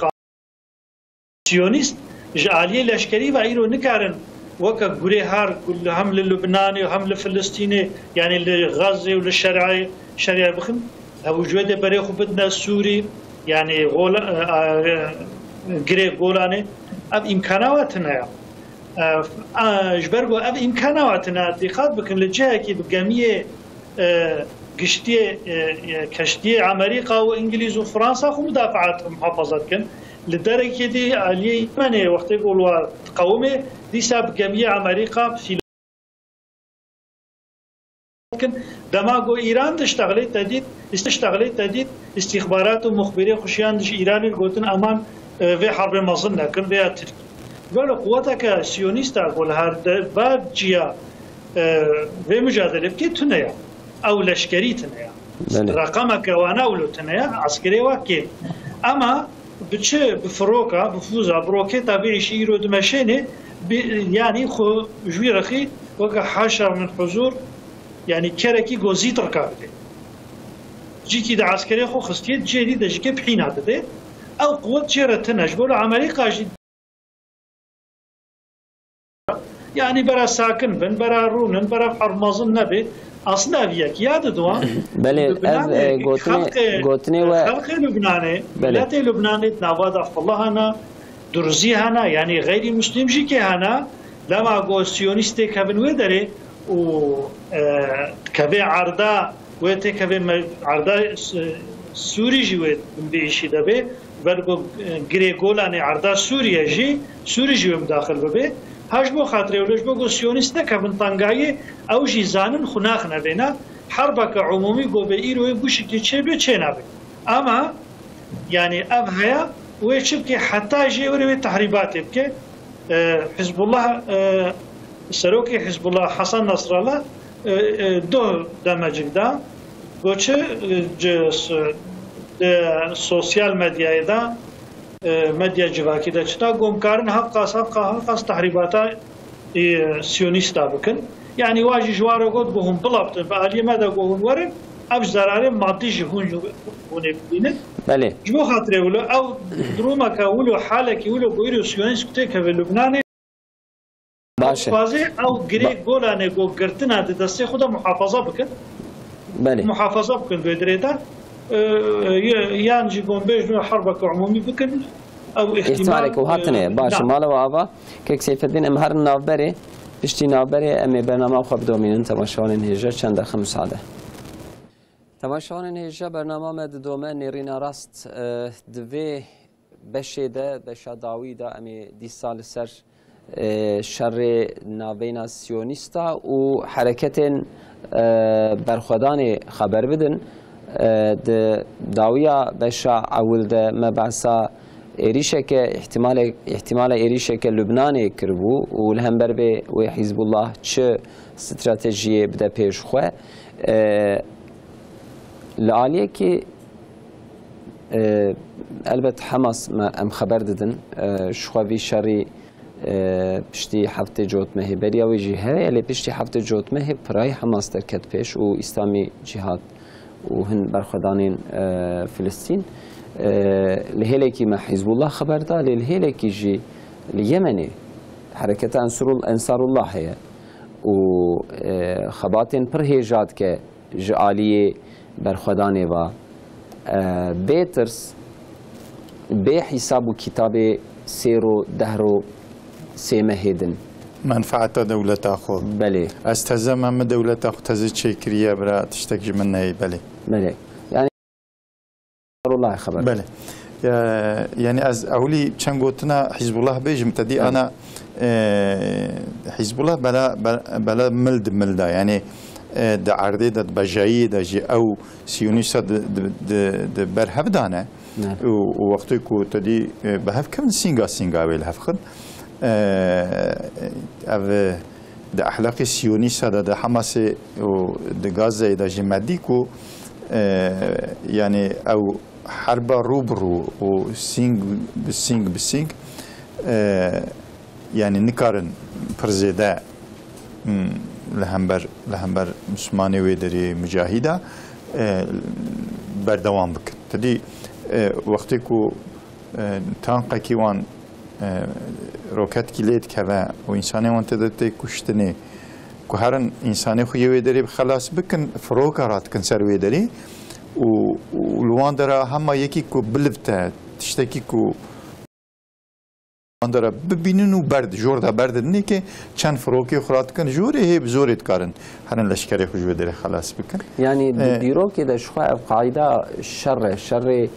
سيونيست جاليه لشكري وعيرو نكارن وكا غوري هار كل هم للبناني وهم لفلسطيني يعني لغزه وللشرعي شريعه بخم ابو جوده بري خو بدنا سوري يعني غول غري غولاني اب امكاناتنا جبرغو اب امكاناتنا دقات بكن لجهه كي بقاميه قشتي كشتي امريكا وانجليز وفرنسا خو مدافعات محافظات كن لدرجه دي علي من وقت يقولوا تقومي دي سبب جميع امريكا في لكن دماغو ايران تشتغلت تديد استخبارات ومخبرين خشيان دش ايران الجوتن امان في حرب مازن لكن بها قالوا قوتك سيونيستا قول هذا بعد جيا في مجادله بكي تنيا او لشكري تنيا رقمك وانا ولو تنيا عسكري واكي اما بچه بفروكا بفوزا بروكي طبيعي شيرو دمشيني يعني خو جوي رخي وكا حاشا من حضور يعني كركي غوزيت ركابده جيكي دا عسكري خو خستيت جيري دا جيكي بحين عدده او قوة جيرتنا جبولو عملي قاجي يعني برا ساكن بن برا رونن برا حرمازن نبي اصلا فيك ياد دوان بله گوتنی و خلق لبناني ملت لبناني نواد الله هنا درزي هنا يعني غير مسلم جي كي هنا لما جو سيونيستي كابن ودري و كبي عرضا وته كبي عرضا سوري جي بيشي دبي برغو غريغولاني عرضا سوريا جي سوري جي مداخل ببي هاش بو خاطري ولش بو سيونيست كابن طنقاي او جي زانن خناخ نبينا حربك عمومي جو بيرو بوشكي تشبي تشينابي اما يعني اب هيا ويشبكي حتى جي وري تحريبات بكي حزب الله سروکی حزب الله حسن نصر الله دو دمجک دا گوچه سوسیال مدیای دا مدیا جواکی دا چتا گمکارن حقاس تحریباتا سیونیستا بکن يعني واجي جواره قد بهم بلابطن فعلي ماذا قوهن ورن أبش زراري مادي جهون بينن بله جبو خاطره ولو أو دروما كولو حالك ولو بيرو سيونيس كتير في لبنان باشه فازي أو غريق قولانه قو قرتنا دستي خدا محافظة بكن بله محافظة بكن بدريتا يانجي قوم بيجنو حربك عمومي بكن أو احتمالك وهاتنه باشه مالا وآبا كيك سيف الدين امهر النافبري پشتی نابری امی برنامه خواب دومینن تماشاوان هیجا چند دقیقه مساعده. تماشاوان هیجا برنامه مد دومه نیرین راست دوی بشیده بشا داوی دا امی دی سال سر شر نابین سیونیستا و حرکت برخودان خبر بدن داویا بشا اول ده مبعثا ایریشه که احتمال ایریشه که لبنان کربو و لهمبر به و حزب الله چه استراتژی بده پیش خو لعالیه که البته حماس ما ام خبر دادن شخوی شری پشتی هفته جوتمه بریا و جهه علی پشتی هفته جوتمه پرای حماس درکت پیش و اسلامی جهاد و هن برخدانین فلسطین لهيلكي مع حزب الله خبر ده للهيلكي جي اليمني حركة أنصار الله هي وخباتين برهجات كجالية برخداني و بيترس بحساب كتاب سيرو دهرو سيمهدن منفعة دولة أخو بله استهزم هم دولة أخو تزيد شكرية برا تشتكي منها بله بله الله خبر بله يعني از أولي كان قلتنا حزب الله بيجم تدي أنا حزب الله بلا ملدا يعني ده عرضي ده بجاي ده جي أو سيونيستا ده برهف دانه ووقتی کو تدی بهف كم سينغا ويل هفخد او ده أخلاق سيونيستا ده حماس و ده غازة ده جمادي كو يعني أو حرب روبرو وسينغ بسينغ يعني نكارن برزيدا لهمبر مسلماني ويدري مجاهدة بردوام بك تدي وقتی کو تانقه کیوان روکت کلید که و انسانی وان تدته کشتنی که هرن انسانی خویی ویدری خلاص بکن فروکارات کن سر ویدری و لوان داره همه یکی کو بلفته تشتکی کو لوان داره ببینن و برد جور ده برد نی که چند فروکی خورات کن جوری هی بزورید کارن هرن لشکری خوش ویدری خلاص بکن يعني دیرو که دشخوا قاعده شر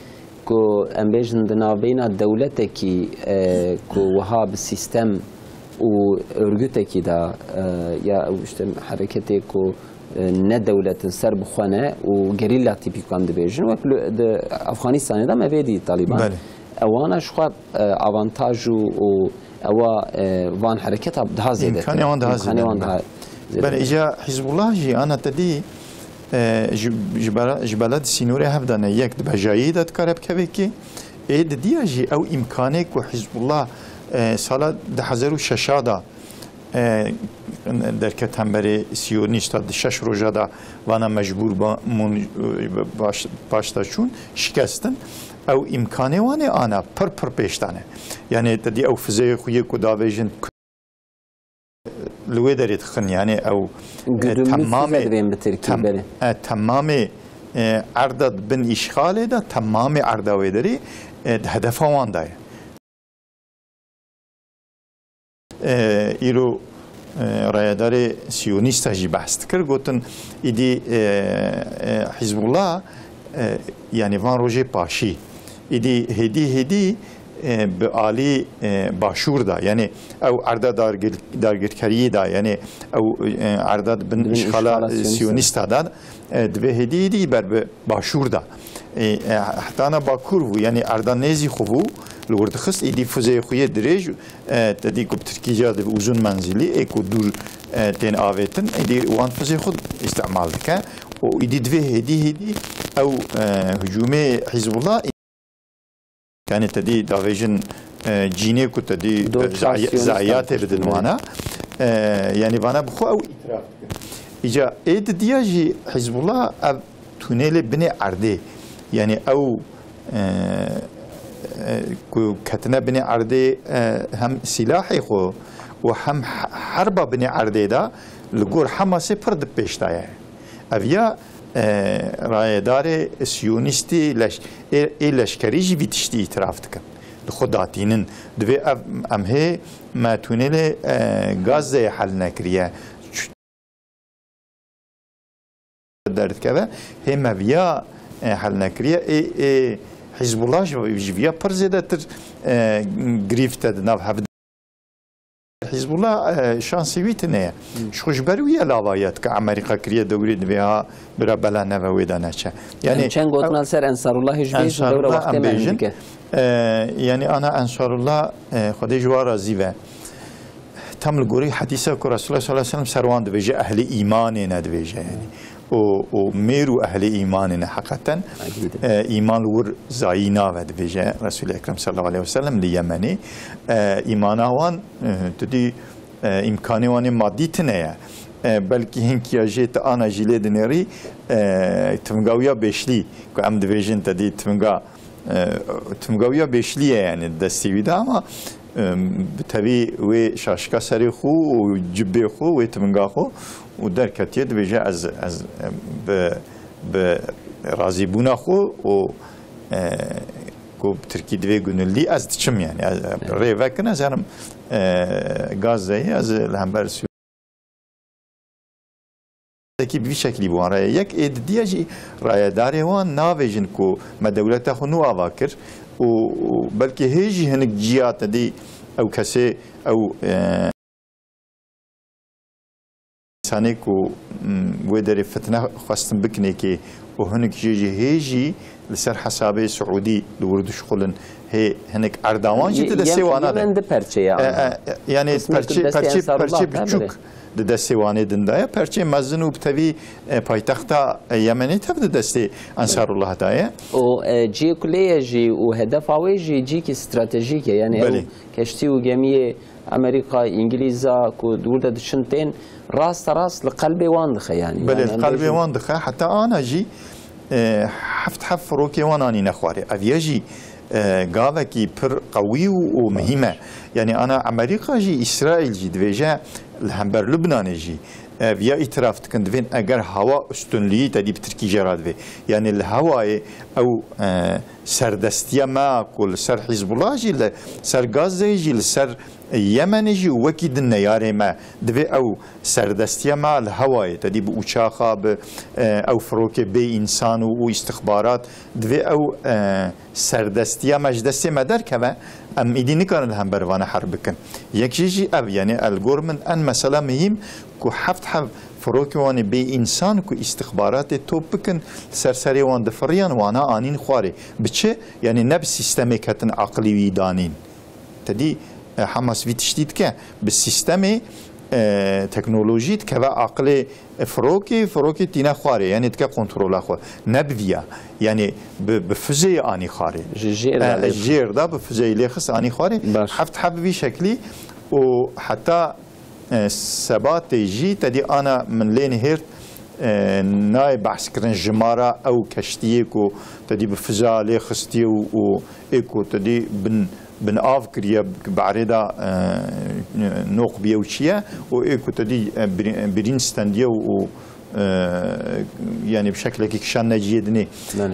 کو امبیجن دنابینا دولته کی کو وها بالسيستم و ارجوته کی دا یا işte حرکتی کو نه دولت سر بخونه و گریلا تیپیکان دبیجن و افغانستان دا مفیدی طالبان اوانا شخوا اوانتاج و اوا وان حرکت ده زیاده امکانی وان ده زیاده بله اجا حزب الله جی انا تدی جبلات سينوري هفدانا يك بجايدة كارب كبيكي ايد دياجي او امكانك وحزب الله سالا دحزرو ششادا دركت هم بري سيونيستا دشش روجادا وانا مجبور باشتا شون شكستن او امكاني وانا انا پر بيشتانه يعني تدي او فزي خويه كداويجن لوی دارید خن یعنی او تمام عردد بن اشغال ده تمام عردوی داری هدف وان دای ایرو رایدار سیونیست هجی بحث کرد گوتن ایدی حزب الله یعنی وان روژه پاشی ایدی هدی به عالی باشور دا یعنی او عرضه دارگیرکاری دا یعنی او عرضه بن اشغال سیونیست دا دوی هدیدی بر باشور دا حتی انا باکور و یعنی عرضه نیزی خوبو الورد خص إيدي فوزي خوية دريج تدي كوب تركي جاد بوزن منزلي إيكو دور تين آفتن إيدي وان فوزي خود استعمال دكا وإيدي دوه هدي أو هجومي حزب الله كانت تدي دافيجن جيني كو تدي زعيات بدن وانا يعني وانا بخو أو إتراف إجا إيد دياجي حزب الله أب تونيل بني عردي يعني أو كتنا بني عردي هم سلاحي خو وهم حربة بني عردي دا لقور حماسي فرد بيشتايا أبيا رايدار سيونيستي لشكريجي بيتشتي إترافتك لخداتينن دوي أم هي ما تونيل غازي حل نكريا دارت كذا هي ما بيا حل نكريا حزب الله جبيا برزيدة تر غريفت ناف حفظ حزب الله شانسي ويتنيا شخوش بروية لاوايات كأمريكا كريا دوري بها برا بلا نفويدا نشا يعني كان قلنا سر أنصار الله جبيش دورة وقت ما يعني أنا أنصار الله خدي جوارا زيفا تم الجوري حديثة كرسول الله صلى الله عليه وسلم سروان دبيجة أهل إيمان ندبيجة يعني وميرو أهل إيمان حقيقة إيمان ور زاينا ودبيجة رسول الأكرم صلى الله عليه وسلم ليمني إيمانا وان تدي إمكاني وان مادي تنيا بلكي هنكي أجيت أنا جيلي دنيري تمغاويا بيشلي كأم دبيجن تدي تمغاويا بيشلي يعني دستي ودا أما بتبي وشاشكا سري خو وجبي خو وتمغا خو ودر كتير دبيجة از ب رازي بونا خو و كوب تركي دوي جنولي از تشم يعني ريفا كنا زارم غاز زي از الهمبر سو تكي بشكل بوان راي يك إد دياجي راي داري وان نافجن كو ما دولته خو نو أواكر وبلكي هيجي هنك جيات دي أو كسي أو إنساني كو ودري فتنة خاصة بكنيكي وهنك جيجي هيجي لسر حسابي سعودي لورد شغلن هي هنك أردوان جيت دستي وانا يعني برشي بتشوك دستي وانا دندايا برشي مزنو بتبي بايتختا يمني تبدأ دستي أنصار الله دايا وجي كلية جي وهدف عويجي جيك استراتيجية يعني كشتي وجميع أمريكا إنجليزا كودولة دشنتين راس لقلبي واندخة يعني بل قلبي واندخة حتى أنا جي حفت روكي واناني نخواري أفياجي قاذكي بر قوي ومهمة يعني أنا أمريكا جي إسرائيل جي دفيجا الهمبر لبنان جي بیا اعتراف تکند وین اگر هوا استنلی تدی بترکی جراد وی يعني الهواء او سردستيا ما كل سر حزب الله جي سر غزة جي سر يمن جي وكيد النيار ما دبي او سردستيا ما الهواء تدي بوشاخه او فروك بي انسان واستخبارات دبي او سردستيا مجدسي ما در كما ام ايديني كان الهمبر وانا حربكن يكجي اب يعني الجورمن ان مثلا مهم كو حفت فروكي واني بي انسان كو استخبارات توبكن سرسري وان دفريان وانا انين خواري بتشي يعني نب سيستمي كتن عقلي ويدانين تدي حماس في تشديد كه بالسيستمي تكنولوجي كذا عقلي فروكي تينا خواري يعني تكا كنترول اخو نبفيا يعني بفزي اني خاري جير دا بفزي لخص اني خاري حفت حبي شكلي وحتى ثبات جي تدي انا من لين هيرت ناي بحث كرن جمارة او كشتيكو تدي بفزا لخصتي و ايكو تدي بن آف كريا بعرضة نوق بيوشيا وإيكو تدي برينستان ديو يعني بشكل كشان نجيدني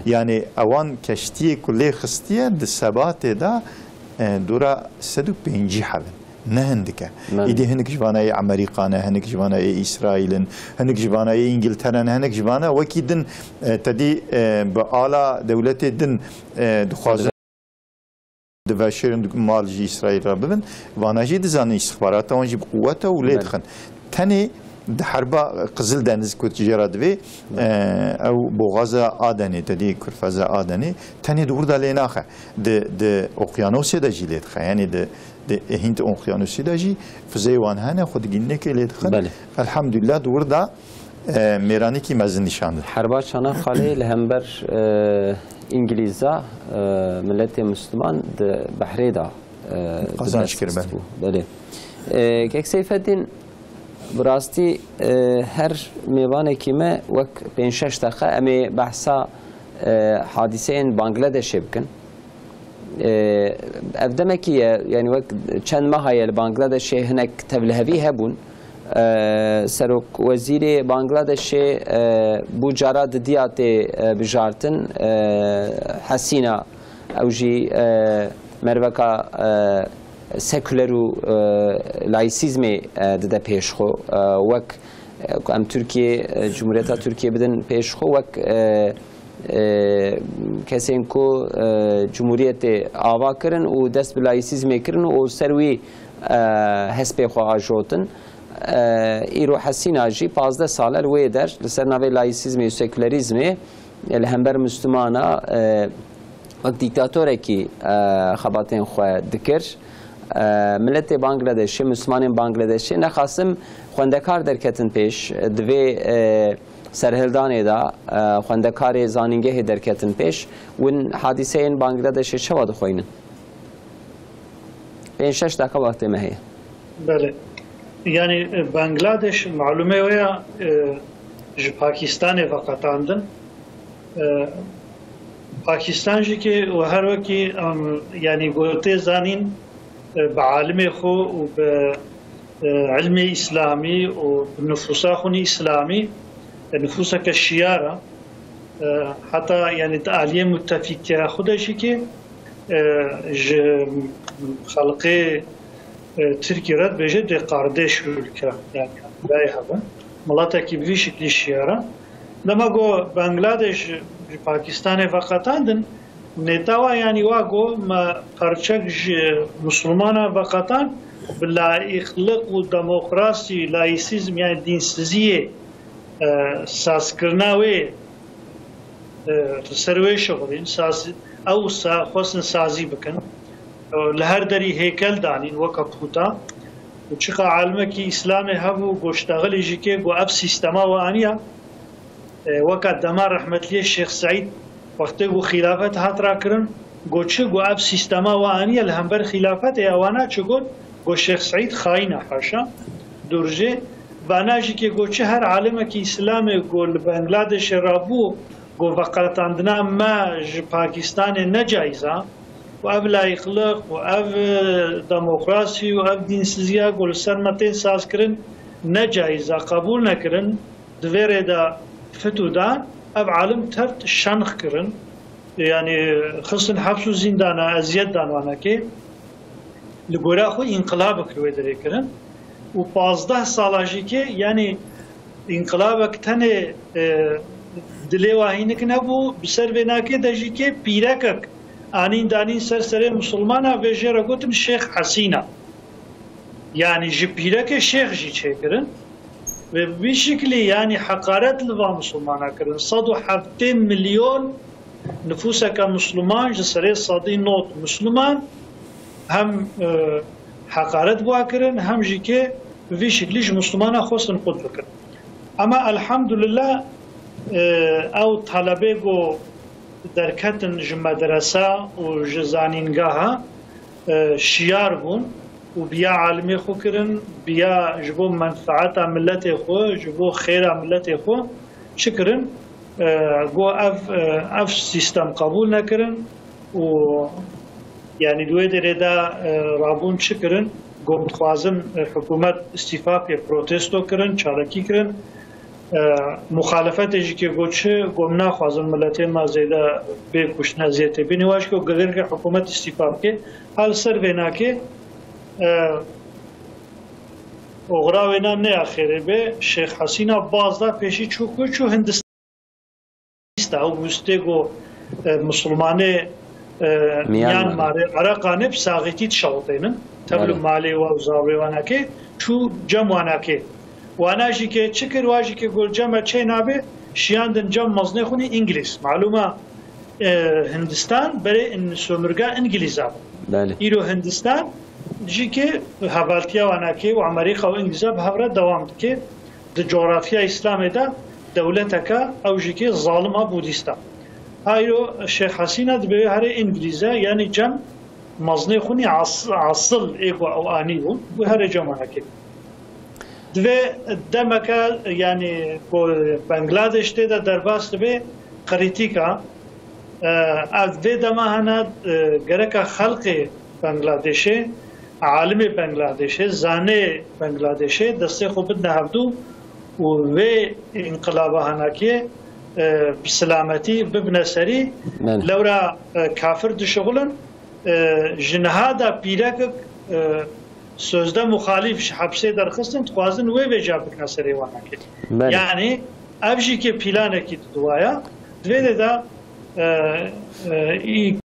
يعني أوان كشتي كله خستيه دسبات دا دورا سدو بينجي حبن نهندك إذا هنك جوانا أمريكا هنك جوانا إسرائيل هنك جوانا إنجلترا هنك جوانا وكيدن تدي بآلا دولة دن دخواز دفاشرن مال جي إسرائيل ربنا وانا جي دزان استخبارات وان جي بقوته وليد خن تاني ده حربا قزل دنز كنت جرادوي او بوغازا آدني تدي كرفازا آدني تاني دور دا ليناخه ده اوقيانوسي دا جيليت خه يعني ده هند اوقيانوسي دا جي فزي وان هنا خود جنك ليت خه الحمد لله دور دا ميراني كي مزن نشاند حربا شانا خالي لهمبر انجليزا ملت مسلمان ده بحري دا قزانش كربن بله كيك سيف الدين براستی هر میوان کیمه وک 5-6 دقیقه امی بحثا حادثه بانگلادش بکن افدمه کیه یعنی وک چند ماهی بانگلادش هناك تبلهوی هبون سروک وزیر بانگلادش بو جاراد دیات بجارتن حسینا اوجی مروکا سکولرو لایسیزم داده پیش خو وک ام ترکیه جمهوریت ترکیه بدن پیش خو وک کسی کو جمهوریت آوا کرن و دست به لایسیزم کرن و سروی حسب خو آجوتن ایرو حسین آجی 15 ساله روی در لسر نوی لایسیزم و سکولاریزم الهمبر مسلمانا وک دیکتاتوره کی خباتین خو دکر ملت بانگلادش مسلمان بانگلادش نخواستم خوندکار درکتن پیش دوی سرهلدان دا خوندکار زانینگه درکتن پیش ون حادثه این بانگلادش چه واد خوینن 5-6 دقیقه وقت مهیه بله یعنی بانگلادش معلومه ویا پاکستان فقط آمدن پاکستان جی که و هر وکی یعنی گوته زانین بعالم خو و بعلم إسلامي وبنفوسا خوني إسلامي نفوسا كالشيارة حتى يعني تعالية متفكة خدا شكي خلقي تركي رد بجد قاردش الكرام يعني لا يهبا ملاتا كي بفي شكل الشيارة لما قو بنغلاديش باكستان فقط عندن نتاوا يعني واقو ما پرچک مسلمانا فقطان بلا اخلاق و دموکراسی لایسیزم يعني دینسزیه سازکرناوی سروی شغلین او خواستن سازی بکن لهر دری هیکل دانین وکا بخوتا و چقا عالمه کی اسلام هبو گوشتغلی جی که گو اف سیستما و آنیا وکا دمار رحمتلی شیخ سعید وقتی گو خلافت هات را کرن گو چه گو اب سیستما و آنی الهمبر خلافت ایوانا چه گو شیخ سعید خاینه حاشا درجه باناجی که گو چه هر عالمه که اسلام گو بنگلادش رابو گو وقتاندنا ما پاکستان نجایزه و اب لایخلق و اب دموکراسی و اب دینسزیا گو سرمتین ساز کرن نجایزه قبول نکرن دویره دا فتو دان اب عالم ترت شنخ کرن يعني خصن حبس و زندانا ازياد دانوانا كي لگورا خو انقلاب كروي دري کرن و 15 سالاجي كي يعني انقلاب تنه دلي واهينك نبو بسر بناكي دجي كي بيركك انين دانين سر مسلمانا وجرا گوتن شيخ حسينا يعني جي بيرك شيخ جي چكرن وبشكل يعني حقارات لبا مسلمان كرن 107 مليون نفوسا كمسلمان جسري صادي نوت مسلمان هم حقارات بوا كرن هم جيكي بشكل مسلمان خوصن خود بكرن اما الحمد لله او طلبه جو دركتن مدرسه و جزانينگاها شيار بون و بیا عالمی خو کرن بیا جبو منفعت ملت خو جبو خیر ملت خو شکرن گو اف سیستم قبول نکرن و یعنی دوی دره دا رابون شکرن گو متخوازن حکومت استیفا پی پروتستو کرن چالکی کرن مخالفت جی که گو چه گو نخوازن ملت ما زیده بکش نزیته بینواش که گذر که حکومت استیفا که حال سر بنا که اغراوینا نه آخره به شیخ حسینا بازدا پیشی چو هندستان او بوستگو مسلمانه میان ماره عراقانه بساغیتی تشاوتینن تبلو مالی و زاوی وانا که چو جمع وانا که واناجی که چکر واجی که گل جمع چه نابه شیاندن جمع مزنه خونی انگلیس معلومه هندستان برای این سومرگا انگلیزا بله ایرو هندستان جی که حوالتیا واناکی و امریکا و انگلیزا به هفته دوام که د جغرافیا اسلامی دا دولت که او جی که ظالمه بودیستا هایرو شیخ حسینه دبی هر انگلیزا یعنی جمع مزنه خونی اصل ایگو او آنی بود و هر جمع نکی دوی دمکه یعنی بنگلادش ده در باست به خریتیکا از دوی دمه هنه گرک خلق بنگلادشه عالم بنگلادشه زانه بنگلادشه دسته خوب نهبدو و انقلابه هنه که بسلامتی ببنه سری لورا کافر دشغلن جنها دا پیرک سوزده مخالف حبسه درخستن تخوازن وی به جا بکنه سری وانا که یعنی افجی که پیلانه که دوایا دویده دا ای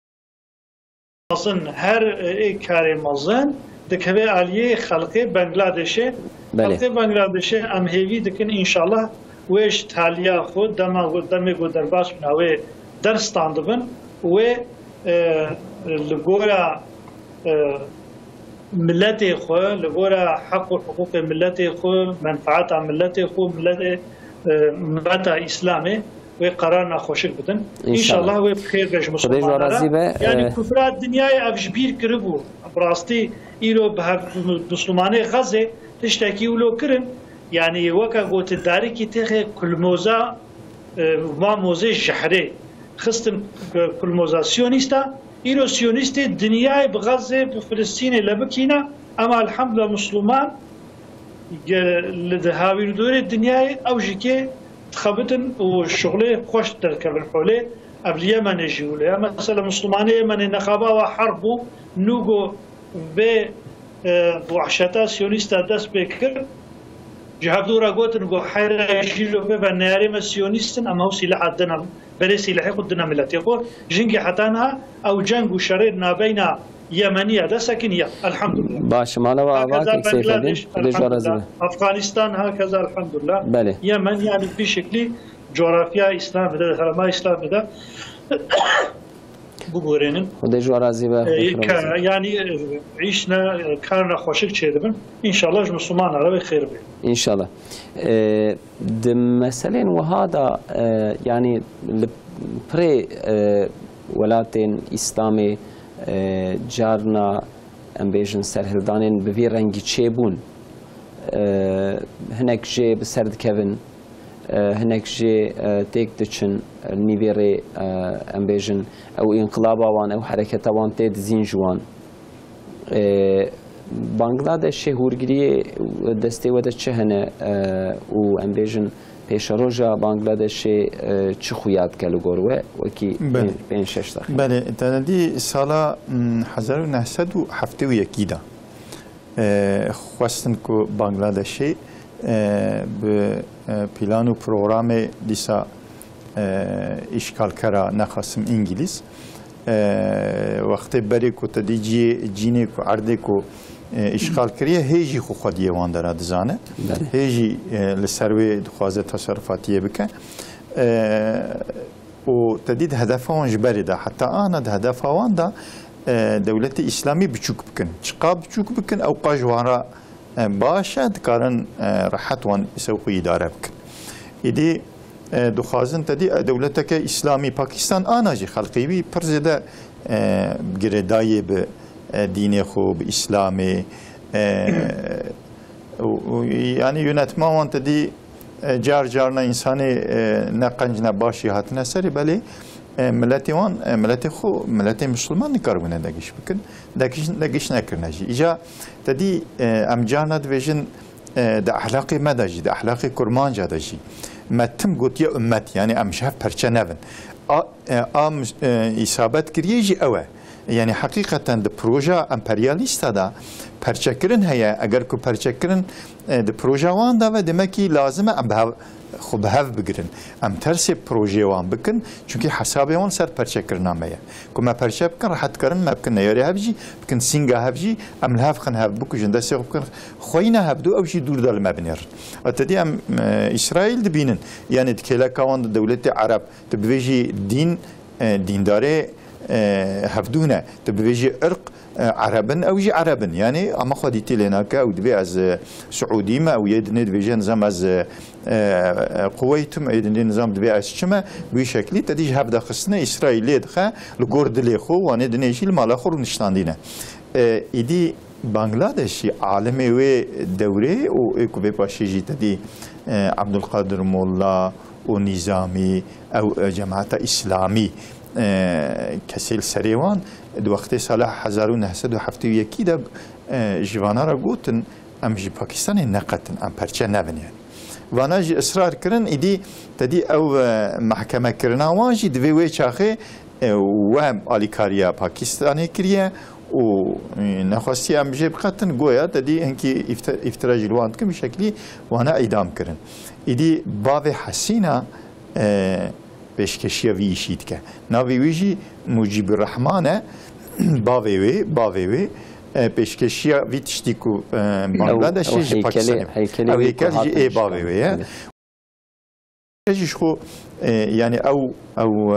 مزن هر ای کاری مزن دکوه علیه خلقه بنگلادشه خلقه بنگلادشه امهیوی دکن انشالله ویش تالیا خود دمی گو در باش بناوی درستان دبن و لگورا ملت خو لگورا حق و حقوق ملت خو منفعت ملت خو ملت اسلامی و قرار نخوشک بدن انشالله و بخیر بش مسلمانان یعنی کفرات دنیای افجبیر کربو براستی ایرو به مسلمانه غزه تشتکی ولو کرن یعنی وکا گوت داری کی تخ کل موزا ما موزه جحره خستن کل موزا سیونیستا ایرو سیونیست دنیای بغزه بفلسطین لبکینا اما الحمدلله مسلمان لدهاوی دور دنیای اوجی که تخبطن و شغله خوش تركب حوله قبل يمن جوله مثلا مسلمان يمن نخابا وحربوا نوغو به وحشتا سيونيستا دس بكر جهاب دورا قوتن قو حيرا يجيلو به ناري سيونيستن اما هو سلاح عدنا بري سلاح قدنا ملتي قول جنگي حتانها او جنگ شرير نابين يمنية ده سكنية الحمد لله باش مالا واقعك سيفدين افغانستان هكذا الحمد لله بله يمن يعني بشكل جغرافيا اسلام ده حرما اسلام ده بگورینن خدای جوارازی و یعنی عیشنا کارنا خوشک چیدم ان شاء الله مسلمان عربی خیر بی ان شاء الله د مثلا وهذا يعني بري ولاتن اسلامي جارنا ام بیژن سرهلدانین به وی رنگی چه بون هنک جه بسرد کevin هنک جه تیک دچن نیویره ام بیژن او انقلابا وان او حرکت وان تید زین جوان بنگلادش هورگیری دسته و دچه هنه او ام بیژن پیش روزا بنگلادش چه خویاد کلو گروه و کی بین شش داخل. بله تندی سال 1971 دا خواستن که بنگلادشی به پلان و پروگرام دیسا اشکال کرا نخواستم انگلیس وقتی بری که تدیجی جینی که عرضی که اشغال کریه هیچی خودیه وان داره دزانه هیچی لسروی دخوازه تصرفاتیه بکن و تدید هدف وان جبری ده حتی آن هدف وان ده دولت اسلامی بچوک بکن چقا بچوک بکن او قاجوارا باشه دکارن راحت وان سوقی اداره بکن ایدی دخوازن تدی دولت که اسلامی پاکستان آنجی خلقی بی پرزده گردایی به دین خوب اسلامی یعنی یونتما وانت دی جار جارنا انسانی نقنج نباشی هاتنا سری بله ملتی وان ملتی خو ملتی مسلمان نکارونه دگیش بکن دگیش نکرنه جی ایجا تدی ام جانا دویژن ده اخلاقی مداجی ده اخلاقی کرمان جاداجی متم گوتی امت یعنی ام شهر پرچه نبن ام اصابت کریه جی اوه یعنی حقیقتا د پروژه امپریالیستا دا پرچکرن هيا اگر کو پرچکرن د پروژه وان دا و دمکی لازمه ام خب هف بگرن ام ترس پروژه وان بکن چونکه حسابه وان سر پرچه کرنامه کما پرچه بکن راحت کردن ما بکن نیاری هفجی بکن سینگا هفجی ام الهف خن هف بکو جنده سیغ بکن خوینا هفدو اوشی دور دال مبنیر اتدی ام اسرائیل دبینن یعنی دکیلا کوان دولت عرب تبویجی دینداره هفدونه تبویجی ارق عربن او جي عربن يعني اما خديتي لهناك او دبي از سعودي ما او يدني دبي نظام از قويتم يدني نظام دبي از شما بشكل تديج هبدا خصنا اسرائيل دخه لغورد ليخو واني دنيشي المال خور نشتاندينه ايدي بنغلاديش عالمي و دوره او كوبي باشيجي تدي عبد القادر مولا ونظامي او جماعه اسلامي کسیل سریوان دو وقتی سال 1971 دا جوانا را گوتن ام جی پاکستان نقطن ام پرچه نبنیان وانا جی اصرار کرن ایدی تدی او محکمه کرنا وان جی دوی وی چاخه وهم آلیکاریا پاکستانی کریه و نخواستی ام جی بقتن گویا تدی هنکی افترا جلوان کم شکلی وانا اعدام کرن ایدی باب حسینا پیشکشی ویشید که ناوی ویجی مجیب الرحمن باوی پیشکشی ویتشتی کو بنگلادش پاکستان او هیکل جی ای باوی خو يعني او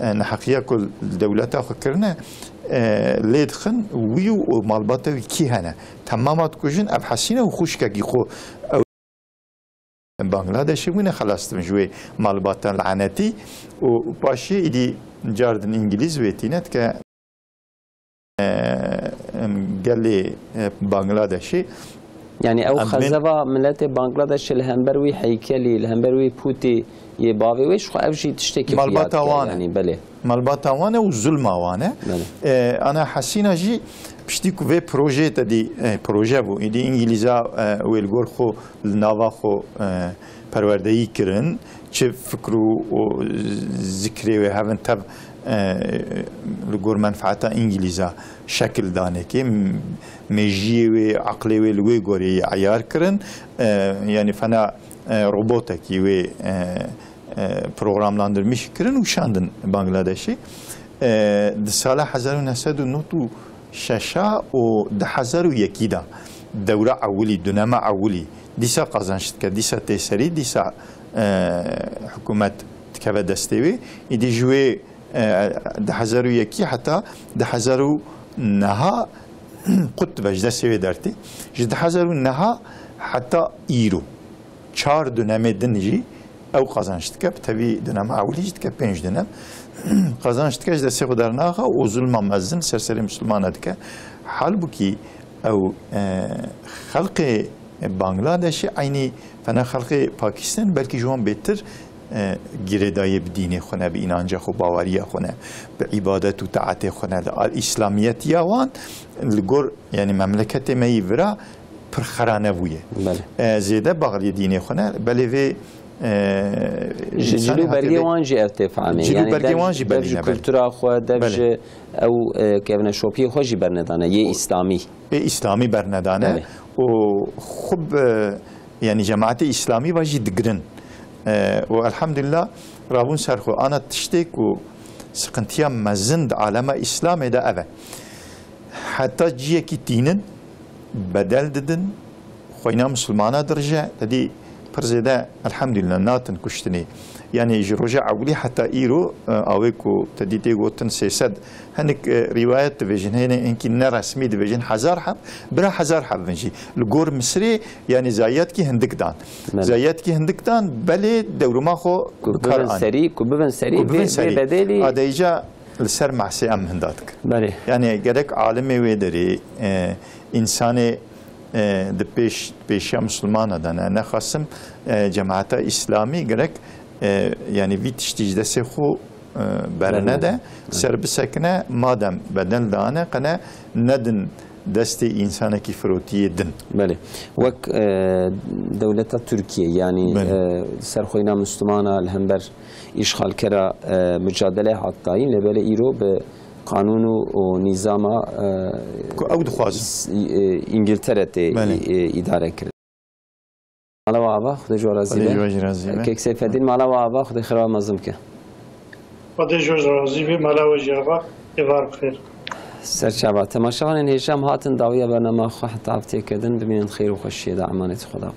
نحقيا كل دولات اخو كرنا ليدخن ويو مالباتا كي هنا تمامات كوجن ابحثينا وخوشكا كي خو بنگلاديش وين خلصت من جوي مالباتا العناتي وباشي ايدي جاردن انجليز ويتينت ك قال لي بنگلاديشي يعني او خزبا ملت بنگلاديش الهمبروي هيكلي الهمبروي بوتي يباوي ويش خو اوجي تشتكي يعني بله مالباتا وانا وظلما وانا انا حسينا جي بشتيكو في بروجي تدي بروجي بو ايدي انجليزا ويلغور خو النافا خو پروردهی کرن چه فکر و ذکری و هفن تب لگور منفعتا انگلیزا شکل دانه که مجی و عقلی و لوی گوری عیار کرن یعنی فنا روبوتا کی و پروگراملاندرمیش کرن و شاندن بنگلادشی ده سال 1996 و ده 2001 دا دوره اولی دونما اولی دیسا قازانشت که دیسا تیسری دیسا حکومت تکبه دستوی ایدی جوی ده 2001 حتی ده 2009 قد وجده سوی درتی جده 2009 حتی ایرو 4 دونمه دنجی او قازانشت که تبی دونم اولی جد که 5 دونم قازانشت که جده سیخو در ناخه و ظلم مزن سرسری مسلمانه که حال بو کی او خلق بنگلادش عینی فنا خلق پاکستان بلکه جوان بهتر گردای بدینی خونه به اینانجا خو باوری خونه به عبادت و طاعت خونه الاسلامیت یاوان لگور یعنی مملکت میورا پرخرانه بویه زیده باغلی دینی خونه بله و جلو برگی وانجی ارتفاع می جلو برگی وانجی درج کلتورا خو درج او کهونه شوپی خوشی برندانه یه اسلامی اسلامی برندانه و خب يعني جماعة إسلامي واجي دقرن والحمد لله رابون سرخو أنا تشتيك و سقنتيا مزند عالم إسلام دا أبا حتى جيه كي تينن بدل ددن خوينا مسلمانا درجة تدي برزيدا الحمد لله ناتن كشتني يعني جروجا عولي حتى إيرو أويكو تدي تيغو تنسيسد هنك رواية تفيجن هنا إنكي نرسمي تفيجن 1000 حب برا 1000 حب فنجي الجور مصري يعني زايات كي هندك دان زايات كي هندك دان بلي دورو ما خو كبن سري كبن سري بدلي أديجا السر معسي أم هنداتك بله يعني قدك عالمي ويدري إنساني د پیش مسلمان دانه نخواستم جماعت اسلامی گرک یعنی ویتشتیج دست خو برنه ده سر بسکنه مادم بدن دانه قنه ندن دست انسان کی فروتی دن بله وک دولت ترکیه يعني سرخوینا مسلمانا الهمبر اشغال کرا مجادله حتاین لبله ایرو به قانون و نظام او دخواز انگلتره اداره کرد مالا و آبا خود جو رازی به که کسی فدین مالا و آبا خود خراب مزم که خود جو رازی به مالا و جواب دوار بخیر سرچابه تماشاوان هیچم هاتن داویه برنامه خو حتی هفته کردن ببینن خیر و خوشی دعمانت خدا.